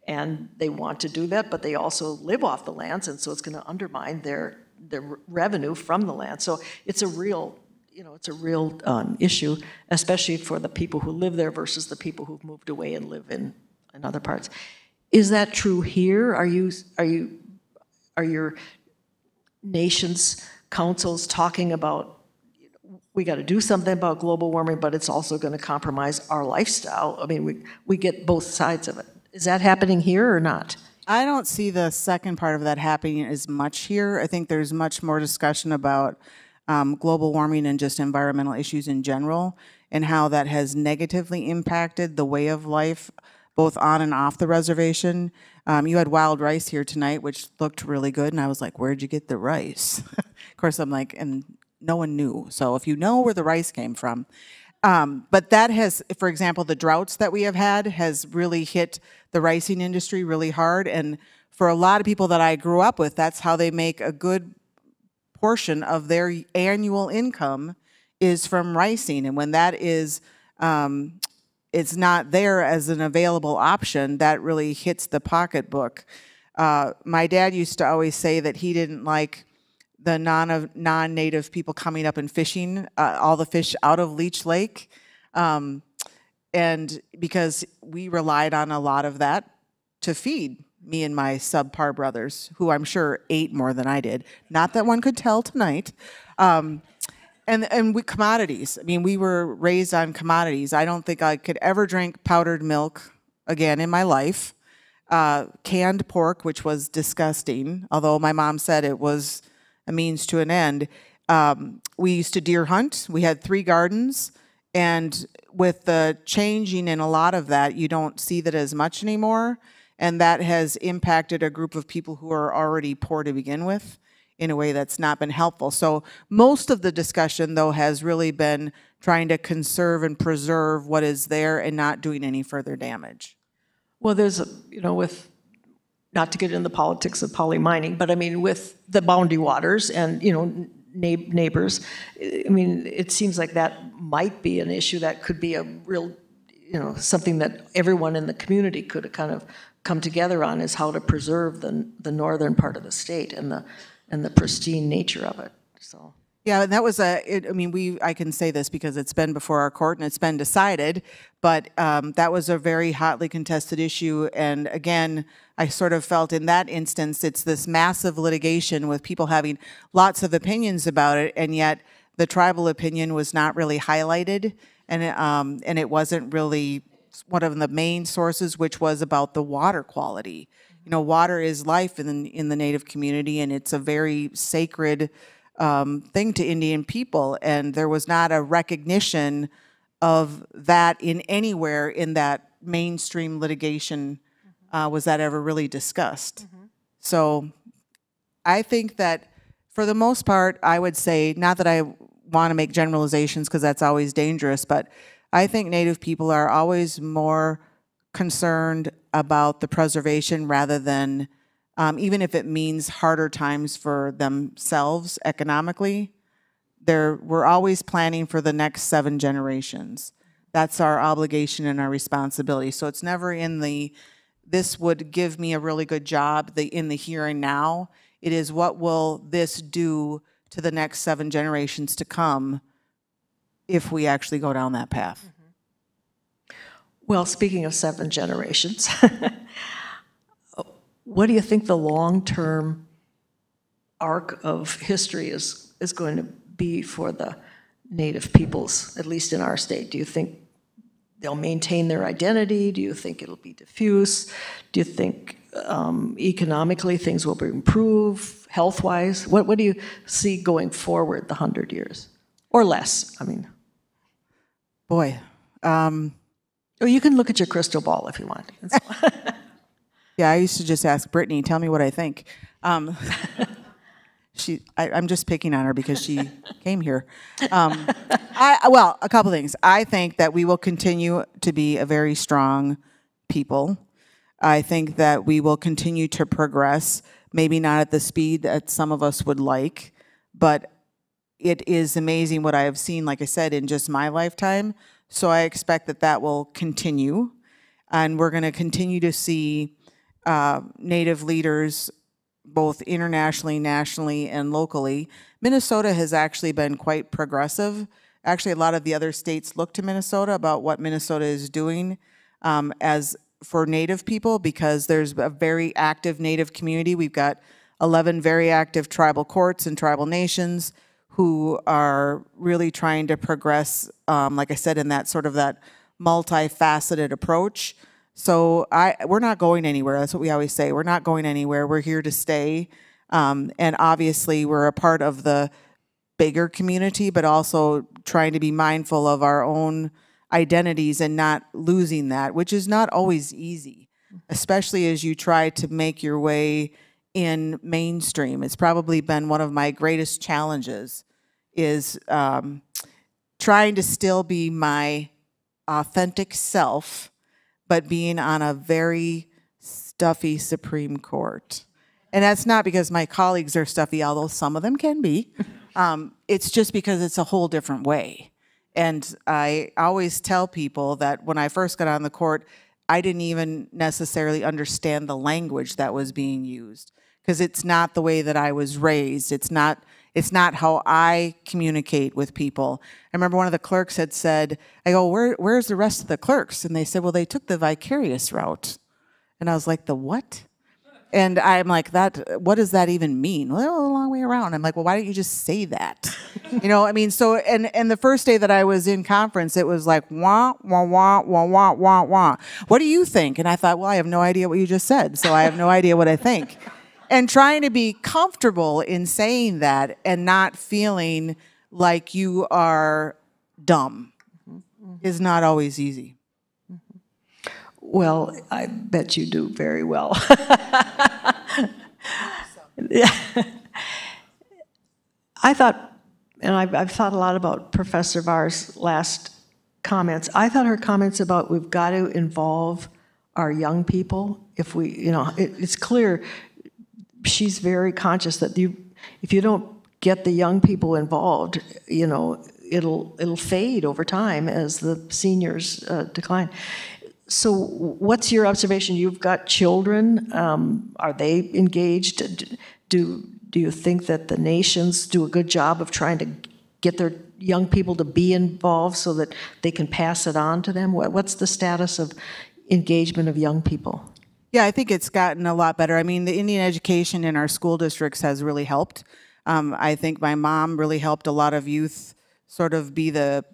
and they want to do that, but they also live off the lands, and so it's going to undermine their revenue from the land. So it's a real, you know, it's a real issue, especially for the people who live there versus the people who've moved away and live in other parts. Is that true here? Are your nation's councils talking about, we got to do something about global warming, but it's also going to compromise our lifestyle? I mean, we get both sides of it. Is that happening here or not? I don't see the second part of that happening as much here. I think there's much more discussion about global warming and just environmental issues in general, and how that has negatively impacted the way of life, both on and off the reservation. You had wild rice here tonight, which looked really good, and I was like, where'd you get the rice? Of course, I'm like, and no one knew. So if you know where the rice came from. But that has, for example, the droughts that we have had has really hit the ricing industry really hard. And for a lot of people that I grew up with, that's how they make a good portion of their annual income is from ricing. And when that is, it's not there as an available option, that really hits the pocketbook. My dad used to always say that he didn't like the non-native people coming up and fishing all the fish out of Leech Lake. And because we relied on a lot of that to feed me and my subpar brothers, who I'm sure ate more than I did. Not that one could tell tonight. And with commodities. I mean, we were raised on commodities. I don't think I could ever drink powdered milk again in my life. Canned pork, which was disgusting, although my mom said it was a means to an end. We used to deer hunt. We had 3 gardens. And with the changing in a lot of that, you don't see that as much anymore. And that has impacted a group of people who are already poor to begin with in a way that's not been helpful. So most of the discussion, though, has really been trying to conserve and preserve what is there and not doing any further damage. Well, there's, you know, with, not to get into the politics of poly mining, but I mean, with the boundary waters and, you know, neighbors, I mean, it seems like that might be an issue that could be a real, you know, something that everyone in the community could kind of come together on, is how to preserve the northern part of the state and the pristine nature of it. So Yeah, and that was I mean, I can say this because it's been before our court and it's been decided, but that was a very hotly contested issue. And again, I sort of felt in that instance, it's this massive litigation with people having lots of opinions about it, and yet the tribal opinion was not really highlighted, and it wasn't really one of the main sources, which was about the water quality. You know, water is life in the Native community, and it's a very sacred thing to Indian people, and there was not a recognition of that in anywhere in that mainstream litigation. Was that ever really discussed? So I think that for the most part, I would say, not that I want to make generalizations because that's always dangerous, but I think Native people are always more concerned about the preservation rather than even if it means harder times for themselves economically. We're always planning for the next 7 generations. That's our obligation and our responsibility. So it's never in this would give me a really good job in the here and now. It is, what will this do to the next 7 generations to come if we actually go down that path? Well, speaking of 7 generations, what do you think the long-term arc of history is going to be for the Native peoples, at least in our state? Do you think they'll maintain their identity? Do you think it'll be diffuse? Do you think economically things will improve, health-wise? What do you see going forward the 100 years? Or less, I mean. Boy. Or you can look at your crystal ball if you want. Yeah, I used to just ask Brittany, tell me what I think. I'm just picking on her because she came here. Well, a couple things. I think that we will continue to be a very strong people. I think that we will continue to progress, maybe not at the speed that some of us would like, but it is amazing what I have seen, like I said, in just my lifetime. So I expect that that will continue, and we're going to continue to see Native leaders both internationally, nationally, and locally. Minnesota has actually been quite progressive. Actually, a lot of the other states look to Minnesota about what Minnesota is doing as for Native people, because there's a very active Native community. We've got 11 very active tribal courts and tribal nations who are really trying to progress, like I said, in that sort of that multifaceted approach. So we're not going anywhere. That's what we always say. We're not going anywhere. We're here to stay. And obviously, we're a part of the bigger community, but also trying to be mindful of our own identities and not losing that, which is not always easy, especially as you try to make your way in mainstream. It's probably been one of my greatest challenges, is trying to still be my authentic self, but being on a very stuffy Supreme Court. And that's not because my colleagues are stuffy, although some of them can be. It's just because it's a whole different way. And I always tell people that when I first got on the court, I didn't even necessarily understand the language that was being used, because it's not the way that I was raised. It's not how I communicate with people. I remember one of the clerks had said, I go, where's the rest of the clerks? And they said, well, they took the vicarious route. And I was like, the what? And I'm like, what does that even mean? Well, a long way around. I'm like, well, why don't you just say that? You know, I mean, so, and the first day that I was in conference, it was like, wah, wah, wah, wah, wah, wah, wah. What do you think? And I thought, well, I have no idea what you just said, so I have no idea what I think. And trying to be comfortable in saying that and not feeling like you are dumb is not always easy. Well, I bet you do very well. I thought, and I've thought a lot about Professor Var's last comments. I thought her comments about we've got to involve our young people. If we, you know, it's clear she's very conscious that if you don't get the young people involved, you know, it'll fade over time as the seniors decline. So what's your observation? You've got children. Are they engaged? Do you think that the nations do a good job of trying to get their young people to be involved so that they can pass it on to them? What's the status of engagement of young people? Yeah, I think it's gotten a lot better. I mean, the Indian education in our school districts has really helped. I think my mom really helped a lot of youth sort of be the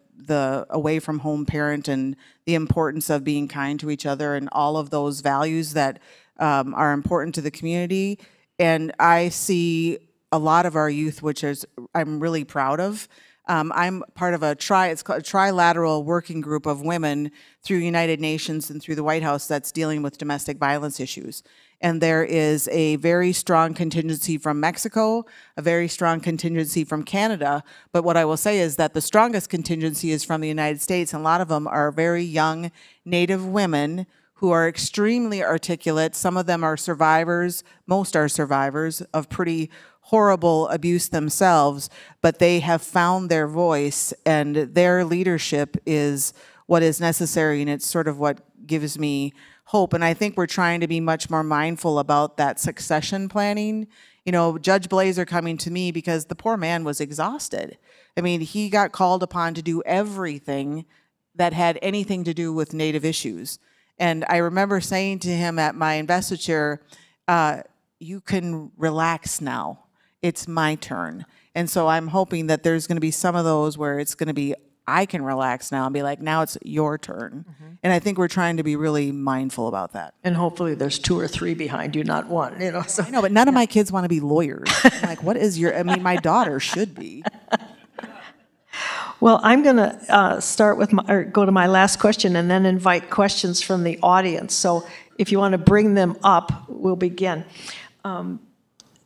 away from home parent, and the importance of being kind to each other and all of those values that are important to the community. And I see a lot of our youth, which is I'm really proud of. I'm part of it's called a trilateral working group of women through United Nations and through the White House that's dealing with domestic violence issues. And there is a very strong contingency from Mexico, a very strong contingency from Canada. But what I will say is that the strongest contingency is from the United States, and a lot of them are very young Native women who are extremely articulate. Some of them are survivors, most are survivors of pretty horrible abuse themselves, but they have found their voice, and their leadership is what is necessary, and it's sort of what gives me hope. And I think we're trying to be much more mindful about that succession planning. You know, Judge Blazer coming to me because the poor man was exhausted. I mean, he got called upon to do everything that had anything to do with Native issues. And I remember saying to him at my investiture, you can relax now. It's my turn. And so I'm hoping that there's going to be some of those where it's going to be, I can relax now and be like, now it's your turn. Mm-hmm. And I think we're trying to be really mindful about that. And hopefully there's 2 or 3 behind you, not 1, you know. So. I know, but none of my kids want to be lawyers. I'm like, what is your, I mean, my daughter should be. Well, I'm going to start with go to my last question and then invite questions from the audience. So if you want to bring them up, we'll begin.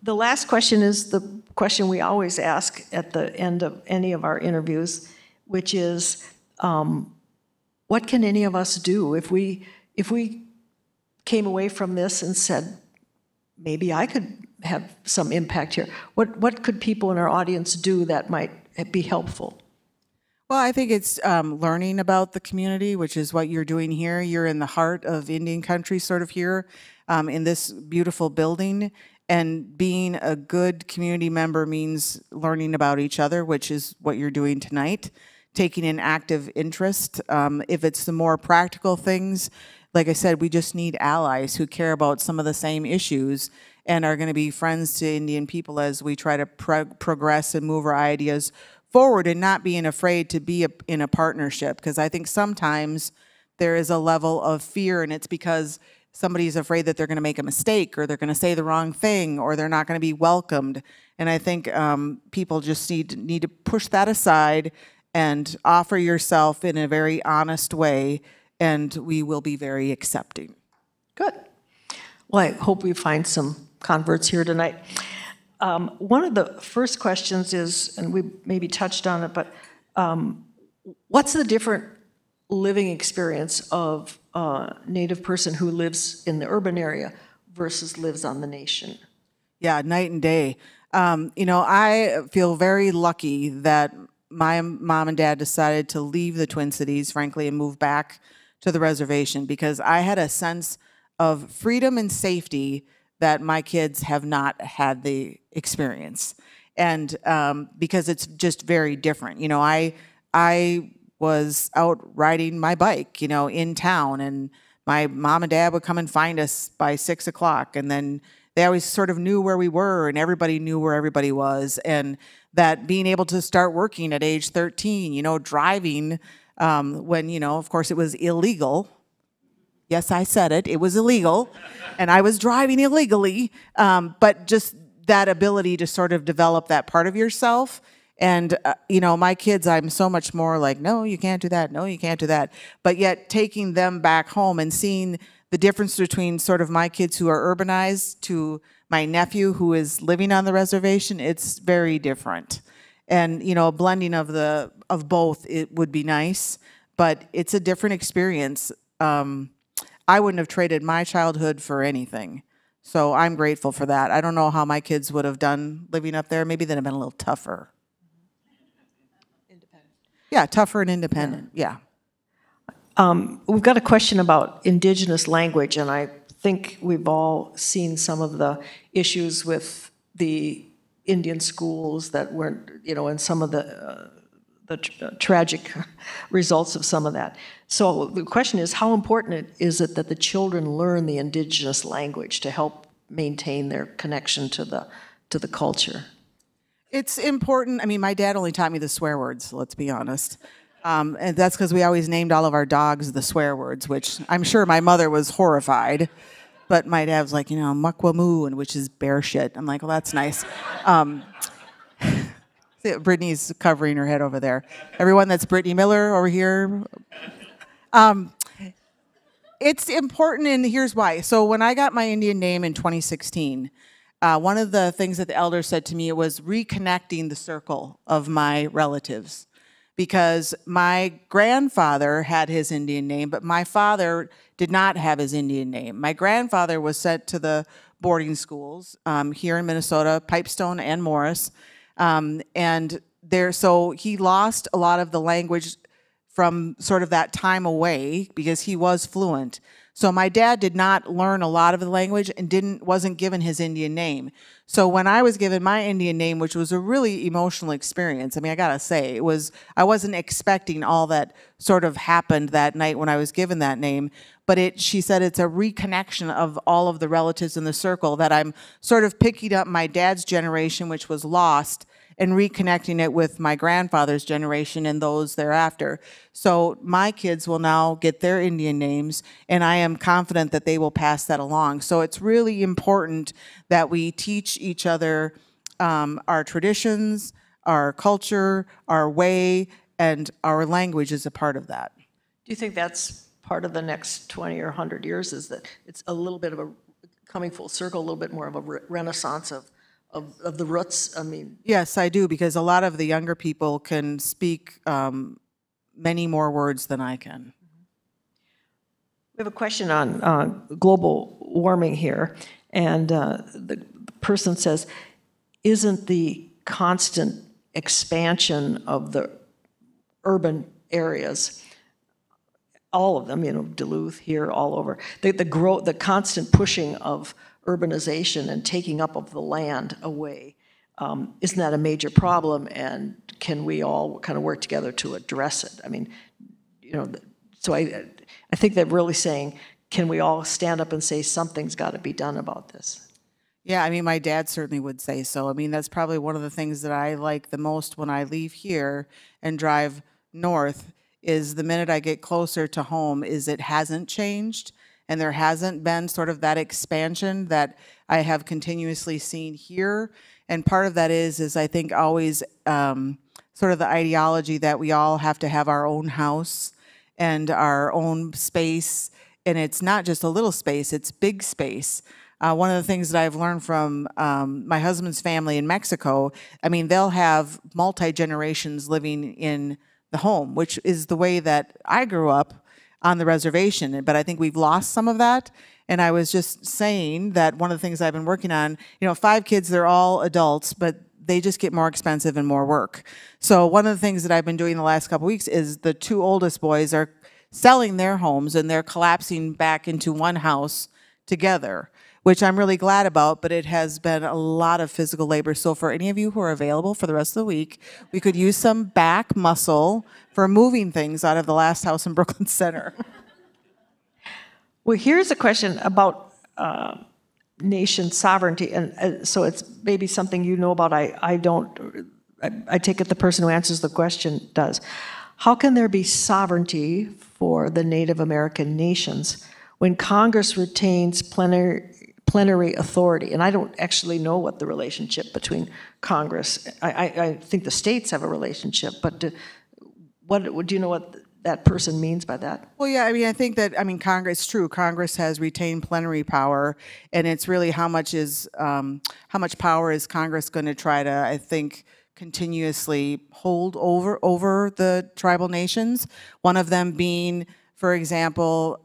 The last question is the question we always ask at the end of any of our interviews, which is, what can any of us do if we came away from this and said, maybe I could have some impact here? What could people in our audience do that might be helpful? Well, I think it's learning about the community, which is what you're doing here. You're in the heart of Indian country, sort of here in this beautiful building. And being a good community member means learning about each other, which is what you're doing tonight, taking an active interest. If it's the more practical things, like I said, we just need allies who care about some of the same issues and are going to be friends to Indian people as we try to progress and move our ideas forward, and not being afraid to be in a partnership. Because I think sometimes there is a level of fear, and it's because somebody's afraid that they're going to make a mistake, or they're going to say the wrong thing, or they're not going to be welcomed. And I think people just need to push that aside and offer yourself in a very honest way, and we will be very accepting. Good. Well, I hope we find some converts here tonight. One of the first questions is, and we maybe touched on it, but what's the different living experience of a Native person who lives in the urban area versus lives on the nation? Yeah, night and day. You know, I feel very lucky that my mom and dad decided to leave the Twin Cities, frankly, and move back to the reservation, because I had a sense of freedom and safety that my kids have not had the experience. And because it's just very different. You know, I was out riding my bike, you know, in town, and my mom and dad would come and find us by 6 o'clock, and then they always sort of knew where we were, and everybody knew where everybody was. And that being able to start working at age 13, you know, driving when, you know, of course it was illegal. Yes, I said it. It was illegal, and I was driving illegally. But just that ability to sort of develop that part of yourself. And, you know, my kids, I'm so much more like, no, you can't do that. No, you can't do that. But yet taking them back home and seeing the difference between sort of my kids who are urbanized to my nephew who is living on the reservation, it's very different. And, you know, a blending of both, it would be nice, but it's a different experience. I wouldn't have traded my childhood for anything. So I'm grateful for that. I don't know how my kids would have done living up there. Maybe they'd have been a little tougher. Independent. Yeah, tougher and independent, yeah. We've got a question about Indigenous language, and I think we've all seen some of the issues with the Indian schools that weren't, and some of the tragic results of some of that. So the question is, how important is it that the children learn the Indigenous language to help maintain their connection to the culture? It's important. I mean, my dad only taught me the swear words, let's be honest. And that's because we always named all of our dogs the swear words, which I'm sure my mother was horrified. But my dad was like, muckwamoo, and which is bear shit. I'm like, well, that's nice. Brittany's covering her head over there. Everyone, that's Brittany Miller over here. It's important, and here's why. So when I got my Indian name in 2016, one of the things that the elder said to me was reconnecting the circle of my relatives. Because my grandfather had his Indian name, but my father did not have his Indian name. My grandfather was sent to the boarding schools here in Minnesota, Pipestone and Morris, so he lost a lot of the language from sort of that time away because he was fluent. So my dad did not learn a lot of the language and wasn't given his Indian name. So when I was given my Indian name, which was a really emotional experience, I mean, I gotta say, I wasn't expecting all that sort of happened that night when I was given that name, but she said it's a reconnection of all of the relatives in the circle, that I'm sort of picking up my dad's generation, which was lost, and reconnecting it with my grandfather's generation and those thereafter. So my kids will now get their Indian names, and I am confident that they will pass that along. So it's really important that we teach each other our traditions, our culture, our way, and our language is a part of that. Do you think that's part of the next 20 or 100 years, is that it's a little bit of a coming full circle, a little bit more of a renaissance of the roots? I mean, yes, I do, because a lot of the younger people can speak many more words than I can. We have a question on global warming here, and the person says, isn't the constant expansion of the urban areas, all of them, Duluth here, all over, the constant pushing of urbanization and taking up of the land away, isn't that a major problem, and can we all kind of work together to address it? I mean, so I think they're really saying, can we all stand up and say something's got to be done about this? Yeah, I mean, my dad certainly would say so. I mean, that's probably one of the things that I like the most when I leave here and drive north, is the minute I get closer to home is it hasn't changed. And there hasn't been sort of that expansion that I have continuously seen here. And part of that is I think always sort of the ideology that we all have to have our own house and our own space. And it's not just a little space, it's big space. One of the things that I've learned from my husband's family in Mexico, I mean, they'll have multi-generations living in the home, which is the way that I grew up on the reservation, but I think we've lost some of that. And I was just saying that one of the things I've been working on, 5 kids, they're all adults, but they just get more expensive and more work. So one of the things that I've been doing the last couple of weeks is the 2 oldest boys are selling their homes and they're collapsing back into one house together, which I'm really glad about, but it has been a lot of physical labor. So for any of you who are available for the rest of the week, we could use some back muscle for moving things out of the last house in Brooklyn Center. Well, here's a question about nation sovereignty, and so it's maybe something you know about. I don't. I take it the person who answers the question does. How can there be sovereignty for the Native American nations when Congress retains plenary authority? And I don't actually know what the relationship between Congress. I think the states have a relationship, but do you know what that person means by that? Well, yeah, I mean, I think that, Congress, true, Congress has retained plenary power, and it's really how much power is Congress going to try to, I think, continuously hold over the tribal nations. One of them being, for example,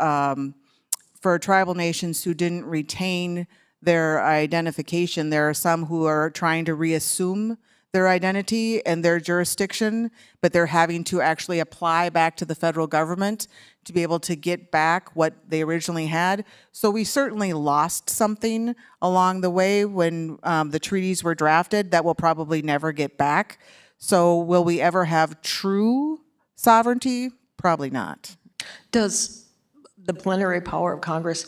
for tribal nations who didn't retain their identification, there are some who are trying to reassume their identity and their jurisdiction, but they're having to actually apply back to the federal government to be able to get back what they originally had. So we certainly lost something along the way when the treaties were drafted that we'll probably never get back. So will we ever have true sovereignty? Probably not. Does the plenary power of Congress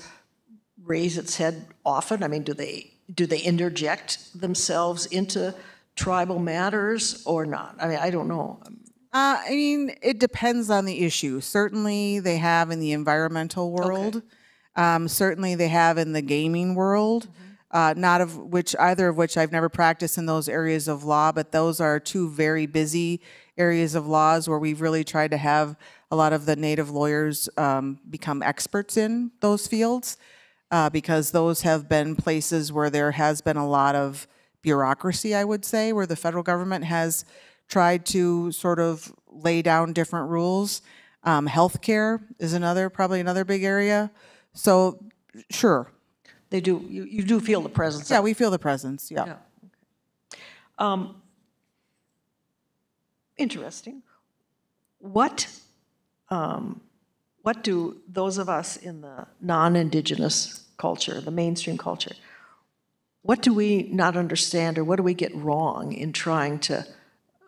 raise its head often? I mean, do they interject themselves into tribal matters or not? I mean, I don't know. I mean, it depends on the issue. Certainly they have in the environmental world. Okay. Certainly they have in the gaming world. Not of which, either of which I've never practiced in those areas of law, but those are two very busy areas of laws where we've really tried to have a lot of the Native lawyers become experts in those fields because those have been places where there has been a lot of bureaucracy, I would say, where the federal government has tried to sort of lay down different rules. Healthcare is probably another big area. So, sure. They do. You do feel the presence. Yeah, we feel the presence. Yeah. Okay. Interesting. What do those of us in the non-Indigenous culture, the mainstream culture, what do we not understand, or what do we get wrong in trying to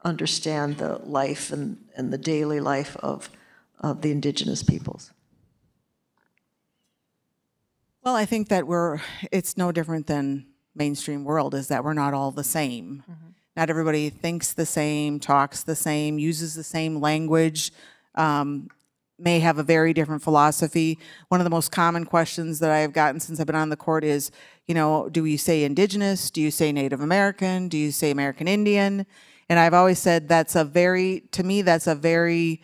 understand the life and the daily life of the Indigenous peoples? Well, I think that it's no different than mainstream world, is that we're not all the same. Mm-hmm. Not everybody thinks the same, talks the same, uses the same language, may have a very different philosophy. One of the most common questions that I've gotten since I've been on the court is, do you say Indigenous? Do you say Native American? Do you say American Indian? And I've always said to me, that's a very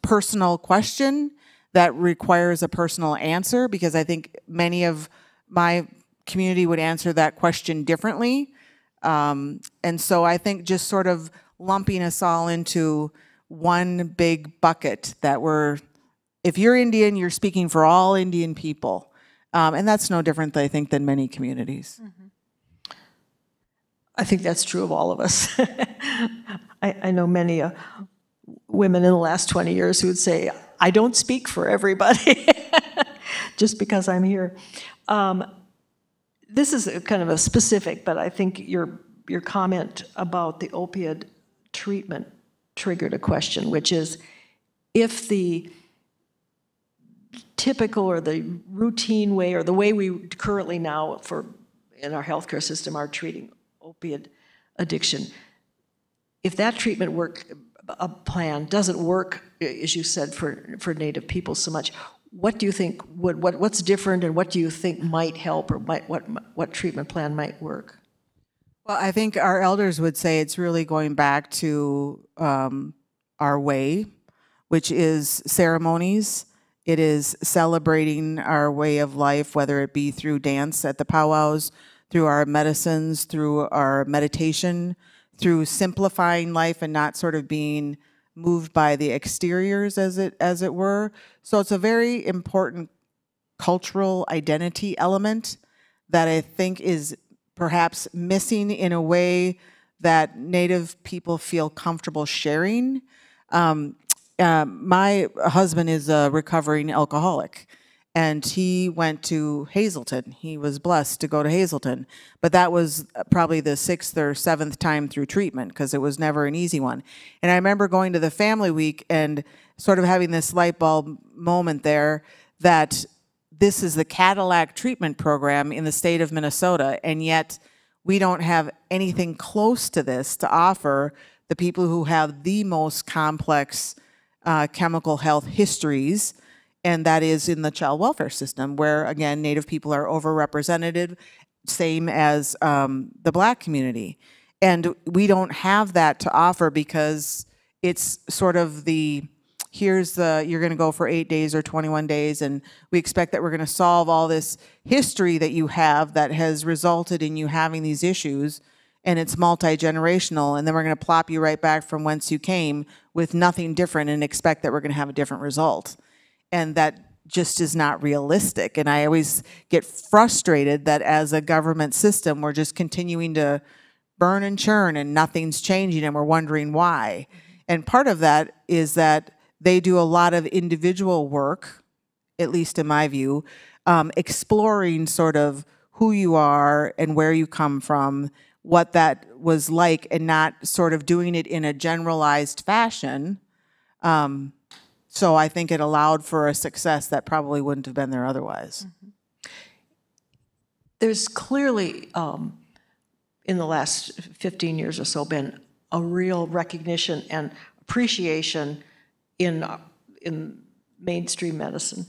personal question that requires a personal answer, because I think many of my community would answer that question differently. And so I think just sort of lumping us all into one big bucket that if you're Indian, you're speaking for all Indian people. And that's no different, I think, than many communities. Mm-hmm. I think that's true of all of us. I know many women in the last 20 years who would say, I don't speak for everybody just because I'm here. This is kind of a specific, but I think your comment about the opioid treatment triggered a question, which is, if the typical or the routine way, or the way we currently now in our healthcare system are treating opioid addiction, if that treatment plan doesn't work, as you said, for Native people so much, what do you think what's different, and what do you think might help, or what treatment plan might work? Well, I think our elders would say it's really going back to our way, which is ceremonies. It is celebrating our way of life, whether it be through dance at the powwows, through our medicines, through our meditation, through simplifying life and not sort of being moved by the exteriors, as it were. So it's a very important cultural identity element that I think is perhaps missing in a way that Native people feel comfortable sharing. My husband is a recovering alcoholic, and he went to Hazelton. He was blessed to go to Hazelton, but that was probably the 6th or 7th time through treatment, because it was never an easy one. And I remember going to the family week and sort of having this light bulb moment there that this is the Cadillac treatment program in the state of Minnesota, and yet we don't have anything close to this to offer the people who have the most complex chemical health histories, and that is in the child welfare system, where, again, Native people are overrepresented, same as the Black community. And we don't have that to offer, because it's sort of you're going to go for 8 days or 21 days, and we expect that we're going to solve all this history that you have that has resulted in you having these issues, and it's multi-generational, and then we're going to plop you right back from whence you came with nothing different and expect that we're going to have a different result. And that just is not realistic. And I always get frustrated that as a government system, we're just continuing to burn and churn and nothing's changing and we're wondering why. And part of that is that they do a lot of individual work, at least in my view, exploring sort of who you are and where you come from, what that was like, and not sort of doing it in a generalized fashion. So I think it allowed for a success that probably wouldn't have been there otherwise. There's clearly, in the last 15 years or so, been a real recognition and appreciation in mainstream medicine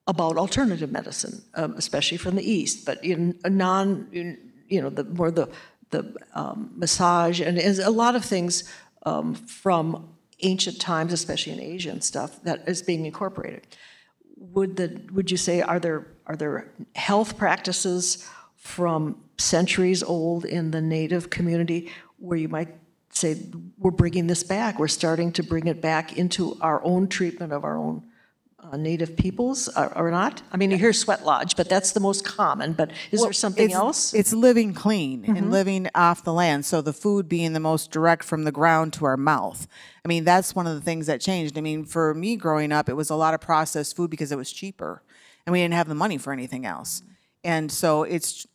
about alternative medicine, especially from the East, but in the massage and a lot of things from ancient times, especially in Asia and stuff, that is being incorporated. Would you say, are there health practices from centuries old in the Native community where you might say, we're bringing this back, we're starting to bring it back into our own treatment of our own Native peoples, or not? I mean, you hear sweat lodge, but that's the most common, but is there something else? It's living clean and living off the land, so the food being the most direct from the ground to our mouth. I mean, that's one of the things that changed. I mean, for me growing up, it was a lot of processed food because it was cheaper, and we didn't have the money for anything else. And so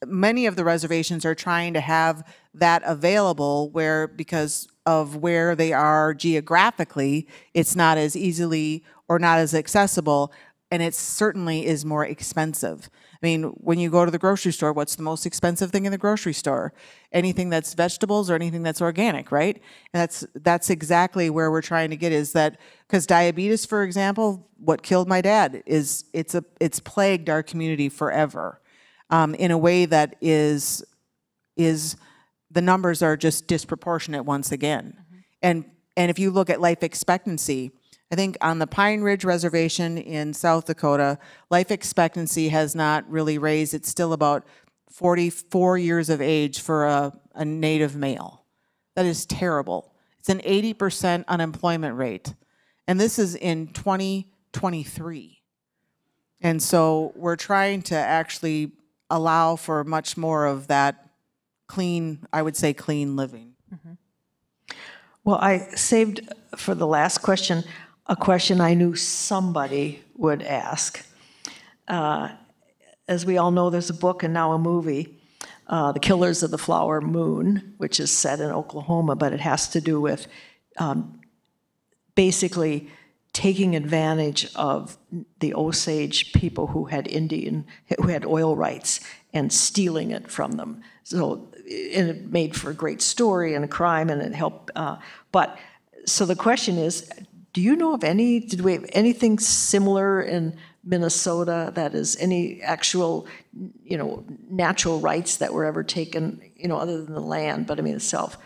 many of the reservations are trying to have that available where, because of where they are geographically, it's not as easily or not as accessible, and it certainly is more expensive. I mean, when you go to the grocery store, what's the most expensive thing in the grocery store? Anything that's vegetables or anything that's organic, right? And that's exactly where we're trying to get, is that, because diabetes, for example, what killed my dad, it's plagued our community forever, in a way that is the numbers are just disproportionate once again. And if you look at life expectancy, I think on the Pine Ridge Reservation in South Dakota, life expectancy has not really raised. It's still about 44 years of age for a Native male. That is terrible. It's an 80% unemployment rate. And this is in 2023. And so we're trying to actually allow for much more of that clean, I would say clean living. Well, I saved for the last question a question I knew somebody would ask. As we all know, there's a book and now a movie, The Killers of the Flower Moon, which is set in Oklahoma, but it has to do with basically taking advantage of the Osage people who had oil rights and stealing it from them. So, and it made for a great story and a crime, and it helped. So the question is, do you know of did we have anything similar in Minnesota, that is any actual, natural rights that were ever taken, other than the land, but I mean itself?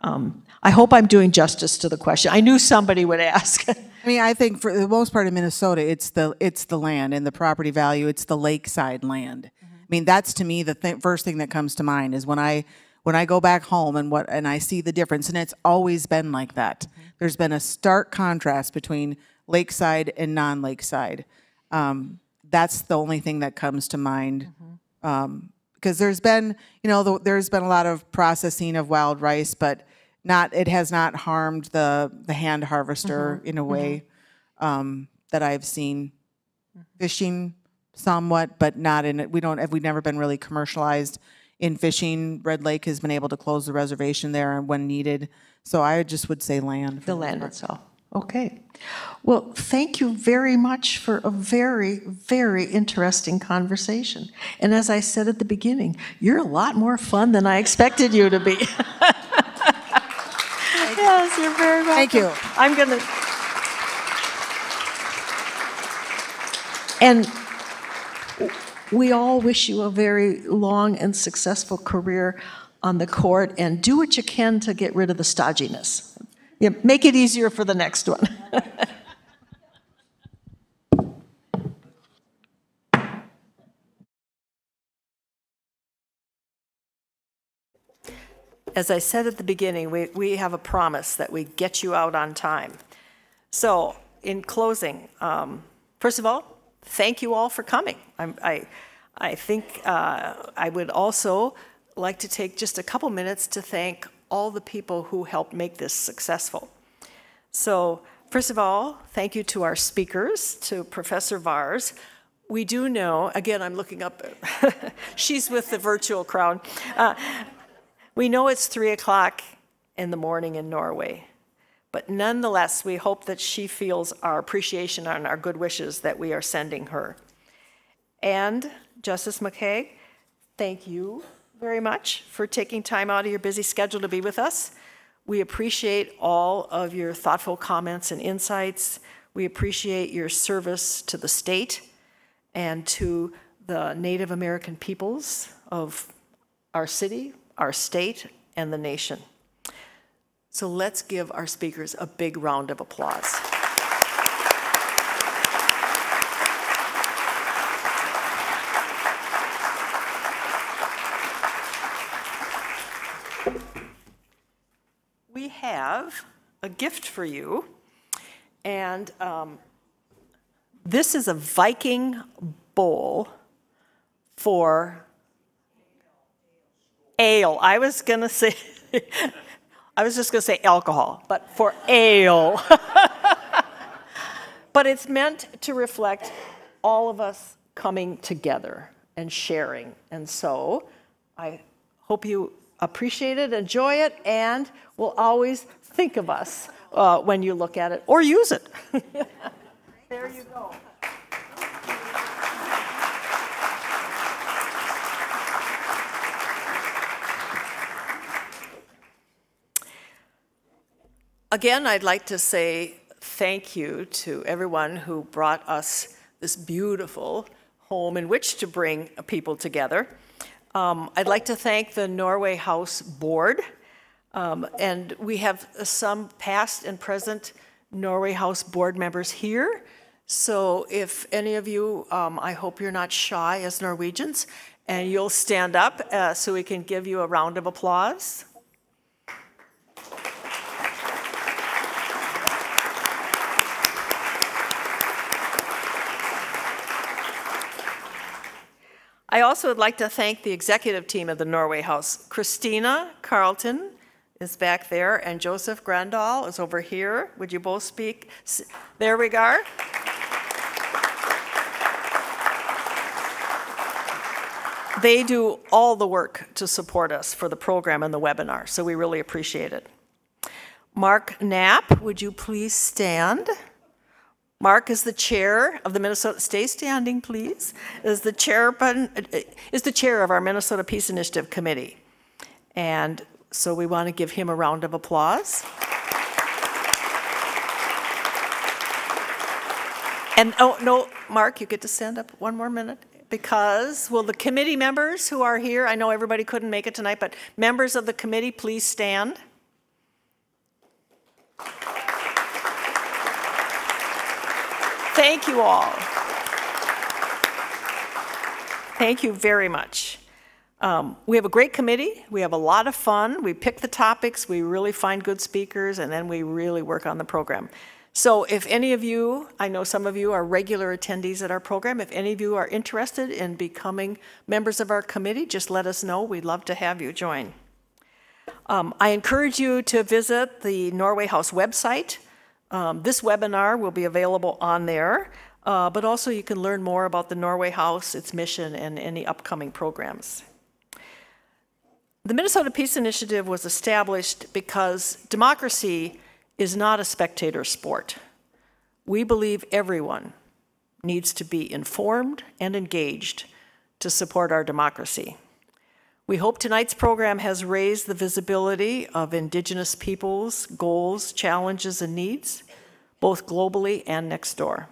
I hope I'm doing justice to the question. I knew somebody would ask. I mean, I think for the most part of Minnesota, it's the land and the property value. It's the lakeside land. I mean, that's to me the first thing that comes to mind is when I go back home and I see the difference, and it's always been like that. There's been a stark contrast between lakeside and non-lakeside. That's the only thing that comes to mind, because there's been there's been a lot of processing of wild rice, but it has not harmed the hand harvester in a way that I've seen. Fishing somewhat, but not in it. We've never been really commercialized in fishing. Red Lake has been able to close the reservation there when needed. So I just would say land. The land itself. Okay. Well, thank you very much for a very, very interesting conversation. And as I said at the beginning, you're a lot more fun than I expected you to be. Yes, you're very welcome. Thank you. I'm going to... And we all wish you a very long and successful career on the court, and do what you can to get rid of the stodginess. Make it easier for the next one. As I said at the beginning, we have a promise that we get you out on time. So, in closing, first of all, thank you all for coming. I think I would also like to take just a couple minutes to thank all the people who helped make this successful. So, first of all, thank you to our speakers, to Professor Vars. We do know, again, I'm looking up, she's with the virtual crowd. We know it's 3 o'clock in the morning in Norway, but nonetheless, we hope that she feels our appreciation and our good wishes that we are sending her. And Justice McKay, thank you very much for taking time out of your busy schedule to be with us. We appreciate all of your thoughtful comments and insights. We appreciate your service to the state and to the Native American peoples of our city, our state, and the nation. So let's give our speakers a big round of applause. We have a gift for you, and this is a Viking bowl for ale. I was just gonna say alcohol, but for ale. But it's meant to reflect all of us coming together and sharing. And so I hope you appreciate it, enjoy it, and will always think of us when you look at it or use it. There you go. Again, I'd like to say thank you to everyone who brought us this beautiful home in which to bring people together. I'd like to thank the Norway House Board, and we have some past and present Norway House Board members here. So if any of you, I hope you're not shy as Norwegians, and you'll stand up so we can give you a round of applause. I also would like to thank the executive team of the Norway House. Christina Carlton is back there, and Joseph Grandal is over here. Would you both speak? There we are. They do all the work to support us for the program and the webinar, so we really appreciate it. Mark Knapp, would you please stand? Mark is the chair of the Minnesota, stay standing please, is the chair of our Minnesota Peace Initiative Committee. And so we want to give him a round of applause. And oh no, Mark, you get to stand up one more minute because, will the committee members who are here, I know everybody couldn't make it tonight, but members of the committee, please stand. Thank you all. Thank you very much. We have a great committee. We have a lot of fun. We pick the topics. We really find good speakers, and then we really work on the program. So if any of you, I know some of you are regular attendees at our program, if any of you are interested in becoming members of our committee, just let us know. We'd love to have you join. I encourage you to visit the Norway House website. This webinar will be available on there, but also you can learn more about the Norway House, its mission, and any upcoming programs. The Minnesota Peace Initiative was established because democracy is not a spectator sport. We believe everyone needs to be informed and engaged to support our democracy. We hope tonight's program has raised the visibility of Indigenous peoples' goals, challenges, and needs, both globally and next door.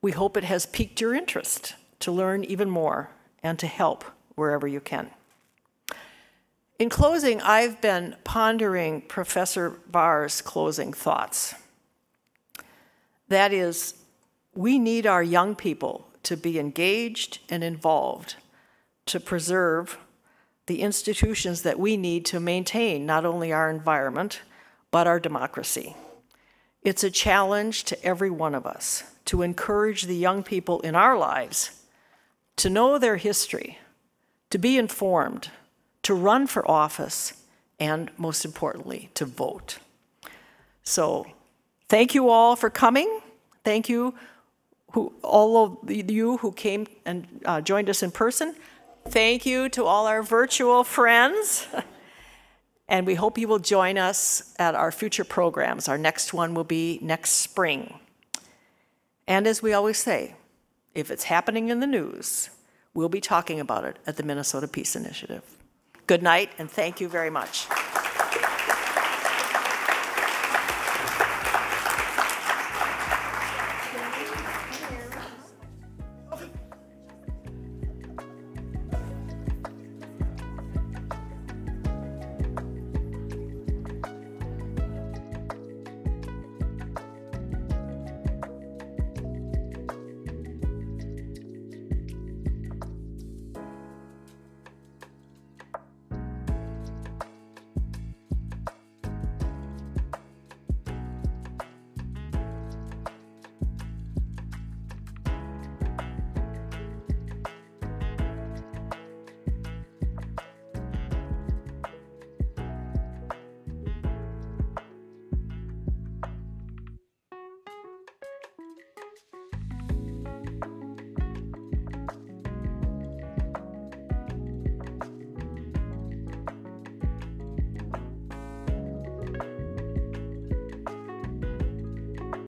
We hope it has piqued your interest to learn even more and to help wherever you can. In closing, I've been pondering Professor Vars' closing thoughts. That is, we need our young people to be engaged and involved to preserve the institutions that we need to maintain not only our environment, but our democracy. It's a challenge to every one of us to encourage the young people in our lives to know their history, to be informed, to run for office, and most importantly, to vote. So thank you all for coming. Thank you, all of you who came and joined us in person. Thank you to all our virtual friends. And we hope you will join us at our future programs. Our next one will be next spring. And as we always say, if it's happening in the news, we'll be talking about it at the Minnesota Peace Initiative. Good night, and thank you very much.